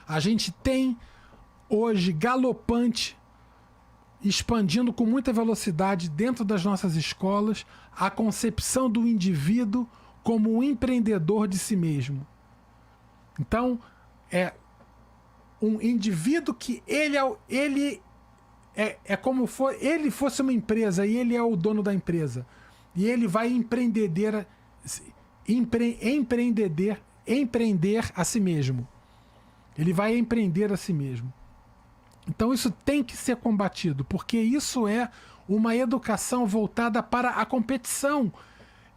A gente tem hoje galopante, expandindo com muita velocidade dentro das nossas escolas, a concepção do indivíduo como um empreendedor de si mesmo. Então, é um indivíduo que ele é como se ele fosse uma empresa e ele é o dono da empresa. E ele vai empreender a si mesmo. Ele vai empreender a si mesmo. Então isso tem que ser combatido, porque isso é uma educação voltada para a competição.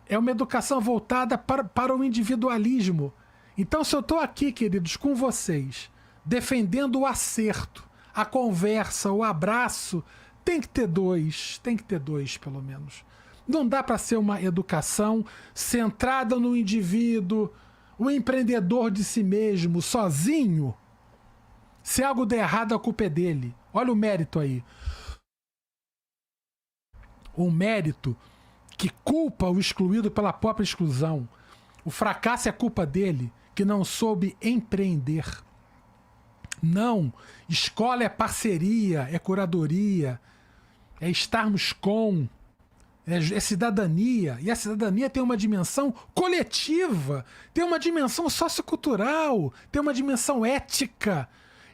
É uma educação voltada para o individualismo. Então, se eu estou aqui, queridos, com vocês, defendendo o acerto, a conversa, o abraço, tem que ter dois, pelo menos. Não dá para ser uma educação centrada no indivíduo, o empreendedor de si mesmo, sozinho. Se algo der errado, a culpa é dele. Olha o mérito aí. O mérito que culpa o excluído pela própria exclusão. O fracasso é culpa dele, que não soube empreender. Não, escola é parceria, é curadoria, é estarmos com, é cidadania. E a cidadania tem uma dimensão coletiva, tem uma dimensão sociocultural, tem uma dimensão ética.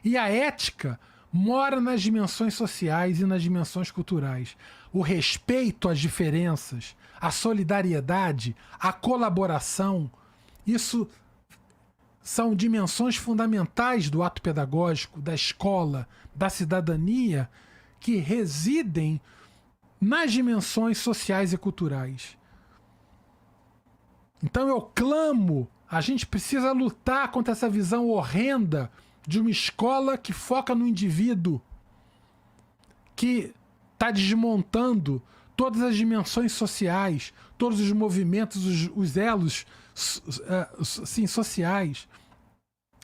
E a ética mora nas dimensões sociais e nas dimensões culturais. O respeito às diferenças, a solidariedade, a colaboração, isso são dimensões fundamentais do ato pedagógico, da escola, da cidadania, que residem nas dimensões sociais e culturais. Então eu clamo, a gente precisa lutar contra essa visão horrenda de uma escola que foca no indivíduo, que está desmontando todas as dimensões sociais, todos os movimentos, os elos sim, sociais.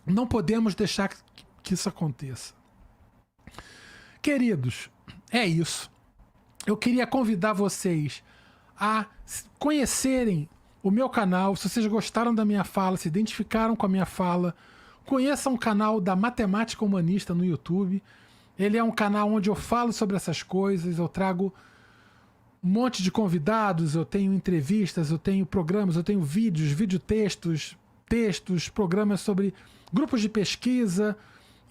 Não podemos deixar que isso aconteça. Queridos, é isso. Eu queria convidar vocês a conhecerem o meu canal. Se vocês gostaram da minha fala, se identificaram com a minha fala, conheçam o canal da Matemática Humanista no YouTube. Ele é um canal onde eu falo sobre essas coisas, eu trago um monte de convidados, eu tenho entrevistas, eu tenho programas, eu tenho vídeos, videotextos, programas sobre grupos de pesquisa.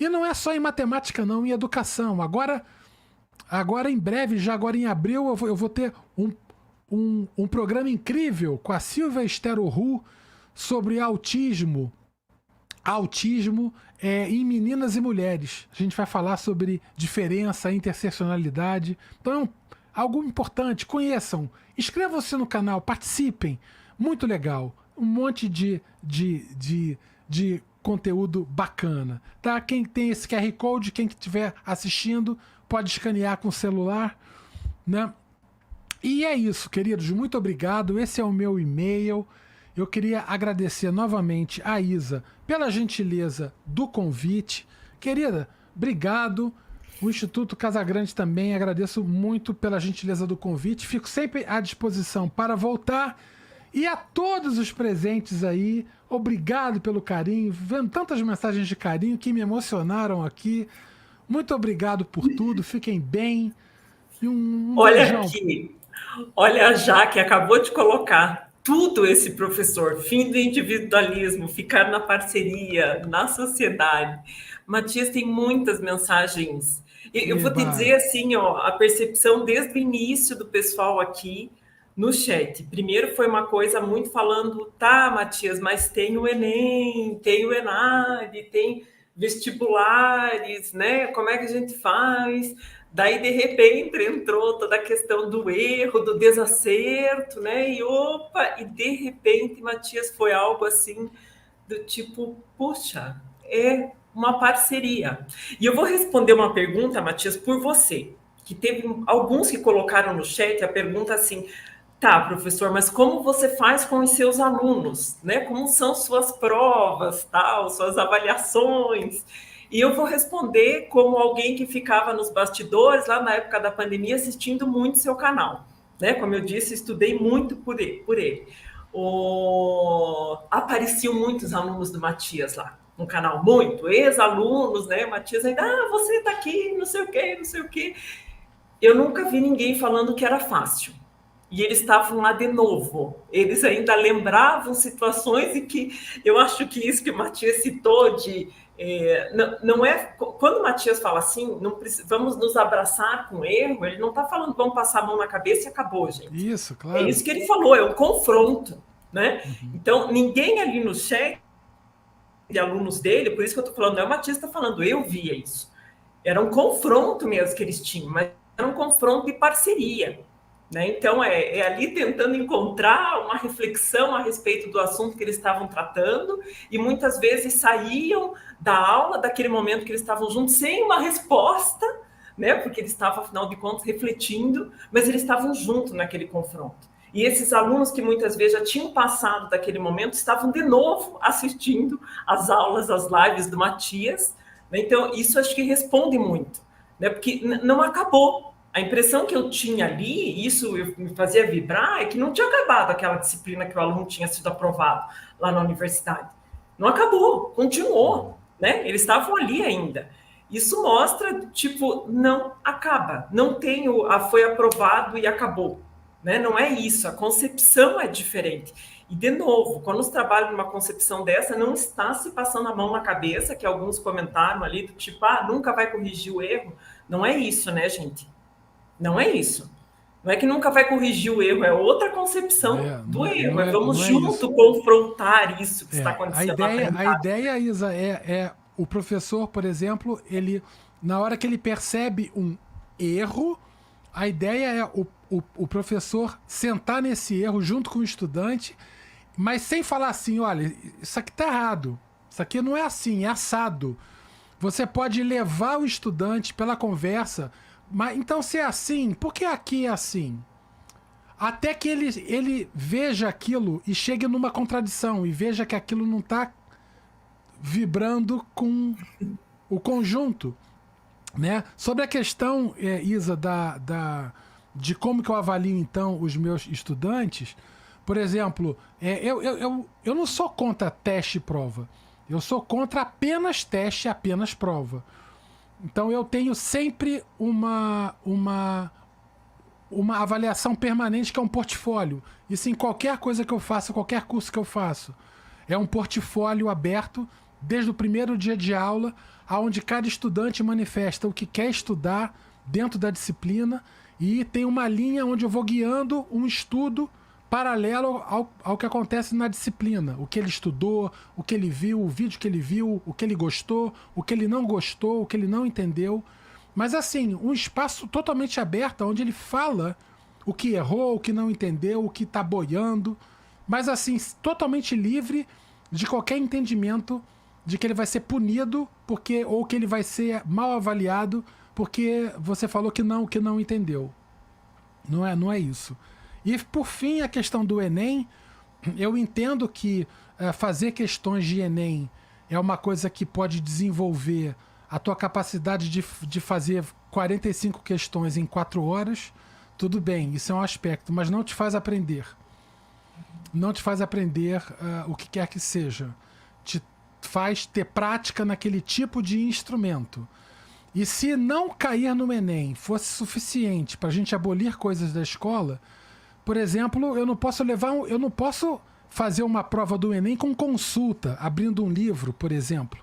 E não é só em matemática não, em educação. Agora em breve, já agora em abril, eu vou ter um programa incrível com a Silvia Estero Ru sobre autismo. Autismo em meninas e mulheres. A gente vai falar sobre diferença, interseccionalidade. Então é algo importante. Conheçam, inscrevam-se no canal, participem. Muito legal. Um monte de conteúdo bacana. Tá? Quem tem esse QR Code, quem estiver assistindo, pode escanear com o celular. Né? E é isso, queridos. Muito obrigado. Esse é o meu e-mail. Eu queria agradecer novamente a Isa pela gentileza do convite. Querida, obrigado. O Instituto Casagrande também, agradeço muito pela gentileza do convite. Fico sempre à disposição para voltar. E a todos os presentes aí, obrigado pelo carinho. Vendo tantas mensagens de carinho que me emocionaram aqui. Muito obrigado por tudo. Fiquem bem. E um Olha beijão. aqui. Olha, a Jaque acabou de colocar tudo esse professor, fim do individualismo, ficar na parceria, na sociedade. Matias tem muitas mensagens. Eu vou te dizer assim, ó, a percepção desde o início do pessoal aqui no chat. Primeiro foi uma coisa muito falando, tá, Matias, mas tem o Enem, tem o ENAD, tem vestibulares, né? Como é que a gente faz? Daí, de repente, entrou toda a questão do erro, do desacerto, né? E de repente, Matias, foi algo assim do tipo, puxa, é uma parceria. E eu vou responder uma pergunta, Matias, por você, que teve alguns que colocaram no chat a pergunta assim, tá, professor, mas como você faz com os seus alunos, né? Como são suas provas, tal, suas avaliações? E eu vou responder como alguém que ficava nos bastidores lá na época da pandemia assistindo muito seu canal, né? Como eu disse, estudei muito por ele. Apareciam muitos alunos do Matias lá no canal, muito, ex-alunos, né? Matias ainda, você tá aqui, não sei o quê, não sei o quê. Eu nunca vi ninguém falando que era fácil. E eles estavam lá de novo. Eles ainda lembravam situações em que eu acho que isso que o Matias citou de não é quando o Matias fala assim, não vamos nos abraçar com erro, ele não está falando vamos passar a mão na cabeça e acabou, gente. Isso, claro. É isso que ele falou, é um confronto, né? Uhum. Então ninguém ali no chat de alunos dele, por isso que eu estou falando, não é o Matias que está falando, eu via isso. Era um confronto mesmo que eles tinham, mas era um confronto de parceria. Né? Então, é ali tentando encontrar uma reflexão a respeito do assunto que eles estavam tratando e muitas vezes saíam da aula, daquele momento que eles estavam juntos, sem uma resposta, né? Porque eles estavam, afinal de contas, refletindo, mas eles estavam juntos naquele confronto. E esses alunos que muitas vezes já tinham passado daquele momento, estavam de novo assistindo às aulas, às lives do Matias. Né? Então, isso acho que responde muito, né? Porque não acabou. A impressão que eu tinha ali, isso me fazia vibrar, é que não tinha acabado aquela disciplina que o aluno tinha sido aprovado lá na universidade. Não acabou, continuou, né? Eles estavam ali ainda. Isso mostra, tipo, não acaba, não tem foi aprovado e acabou, né? Não é isso, a concepção é diferente. E, de novo, quando se trabalha numa concepção dessa, não está se passando a mão na cabeça, que alguns comentaram ali, do tipo, nunca vai corrigir o erro. Não é isso, né, gente? Não é isso. Não é que nunca vai corrigir o erro, é outra concepção do erro. Vamos junto confrontar isso que está acontecendo. A ideia, Isa, é o professor, por exemplo, ele, na hora que ele percebe um erro, a ideia é o professor sentar nesse erro junto com o estudante, mas sem falar assim, olha, isso aqui está errado, isso aqui não é assim, é assado. Você pode levar o estudante pela conversa. Mas então, se é assim, por que aqui é assim? Até que ele veja aquilo e chegue numa contradição e veja que aquilo não está vibrando com o conjunto, né? Sobre a questão, Isa, de como que eu avalio então os meus estudantes, por exemplo, eu não sou contra teste e prova, eu sou contra apenas teste e apenas prova. Então eu tenho sempre uma avaliação permanente, que é um portfólio. Isso em qualquer coisa que eu faça, qualquer curso que eu faço. É um portfólio aberto desde o primeiro dia de aula, onde cada estudante manifesta o que quer estudar dentro da disciplina, e tem uma linha onde eu vou guiando um estudo paralelo ao que acontece na disciplina. O que ele estudou, o que ele viu, o vídeo que ele viu, o que ele gostou, o que ele não gostou, o que ele não entendeu. Mas assim, um espaço totalmente aberto, onde ele fala o que errou, o que não entendeu, o que está boiando. Mas assim, totalmente livre de qualquer entendimento de que ele vai ser punido ou que ele vai ser mal avaliado porque você falou que não entendeu. Não é isso. E, por fim, a questão do Enem, eu entendo que fazer questões de Enem é uma coisa que pode desenvolver a tua capacidade de fazer 45 questões em 4 horas. Tudo bem, isso é um aspecto, mas não te faz aprender. Não te faz aprender o que quer que seja. Te faz ter prática naquele tipo de instrumento. E se não cair no Enem fosse suficiente para a gente abolir coisas da escola, por exemplo, eu não posso fazer uma prova do Enem com consulta, abrindo um livro, por exemplo.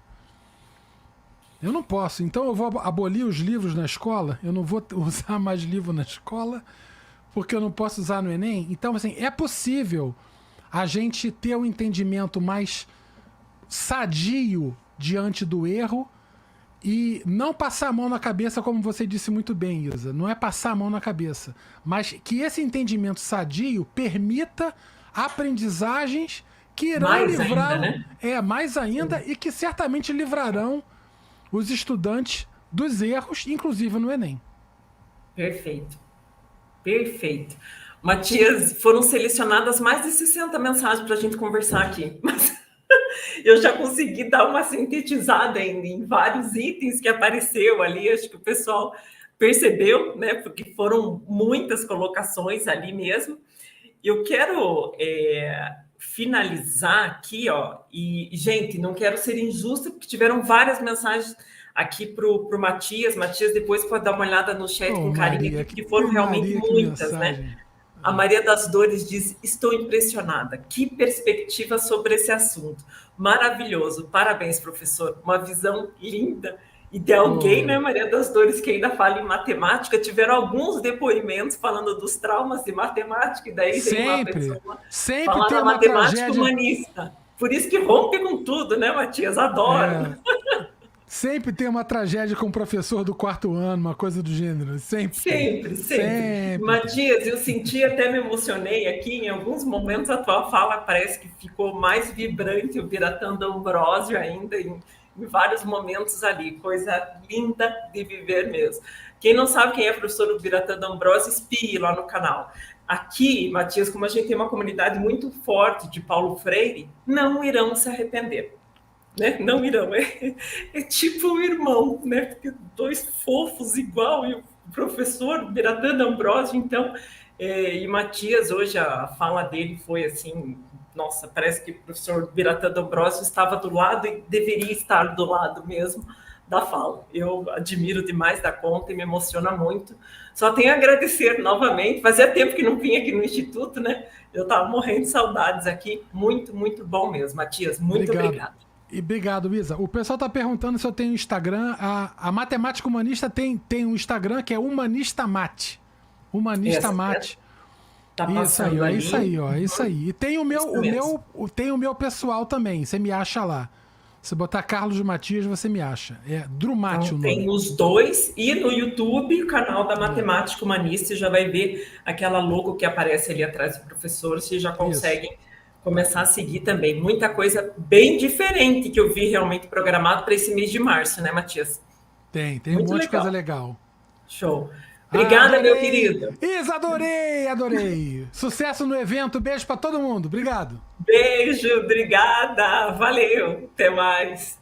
Eu não posso. Então eu vou abolir os livros na escola, eu não vou usar mais livro na escola, porque eu não posso usar no Enem. Então, assim, é possível a gente ter um entendimento mais sadio diante do erro e não passar a mão na cabeça, como você disse muito bem, Isa. Não é passar a mão na cabeça, mas que esse entendimento sadio permita aprendizagens que irão Mais livrar... ainda, né? Mais ainda, e que certamente livrarão os estudantes dos erros, inclusive no Enem. Perfeito. Perfeito. Matias, foram selecionadas mais de 60 mensagens para a gente conversar aqui, mas eu já consegui dar uma sintetizada em vários itens que apareceu ali, acho que o pessoal percebeu, né? Porque foram muitas colocações ali mesmo. Eu quero finalizar aqui, ó, e, gente, não quero ser injusta, porque tiveram várias mensagens aqui para o Matias. Matias, depois pode dar uma olhada no chat com carinho, Maria, porque foram realmente muitas, né? A Maria das Dores diz: estou impressionada. Que perspectiva sobre esse assunto. Maravilhoso. Parabéns, professor. Uma visão linda. E de alguém, né, Maria das Dores, que ainda fala em matemática. Tiveram alguns depoimentos falando dos traumas de matemática, e daí vem uma pessoa falando da matemática humanista. Por isso que rompe com tudo, né, Matias? Adoro. Sempre tem uma tragédia com o professor do 4º ano, uma coisa do gênero. Sempre. Matias, eu senti, até me emocionei aqui, em alguns momentos a tua fala parece que ficou mais vibrante, o Biratã D'Ambrosio ainda, em vários momentos ali. Coisa linda de viver mesmo. Quem não sabe quem é o professor Biratã D'Ambrosio, espie lá no canal. Aqui, Matias, como a gente tem uma comunidade muito forte de Paulo Freire, não irão se arrepender. Né? Não irão, é tipo um irmão, né? Porque dois fofos igual, e o professor Biratã D'Ambrosio, então, e Matias, hoje a fala dele foi assim, nossa, parece que o professor Biratã D'Ambrosio estava do lado e deveria estar do lado mesmo da fala. Eu admiro demais da conta e me emociona muito. Só tenho a agradecer novamente, fazia tempo que não vinha aqui no Instituto, né? Eu estava morrendo de saudades aqui, muito, muito bom mesmo. Matias, muito obrigado. E obrigado, Isa. O pessoal tá perguntando se eu tenho Instagram. A Matemática Humanista tem um Instagram que é Humanista Mate. Humanista Mate. Tá isso aí, ó, isso aí, ó, isso aí. E tem o meu pessoal também. Você me acha lá. Se botar Carlos Matias, você me acha. É Drumate então, o nome. tem os dois. E no YouTube, o canal da Matemática Humanista, você já vai ver aquela logo que aparece ali atrás do professor. Você já consegue começar a seguir também. Muita coisa bem diferente que eu vi realmente programado para esse mês de março, né, Matias? Tem um monte de coisa legal. Show. Obrigada, meu querido. Isa, adorei. Sucesso no evento. Beijo para todo mundo. Obrigado. Beijo, obrigada. Valeu. Até mais.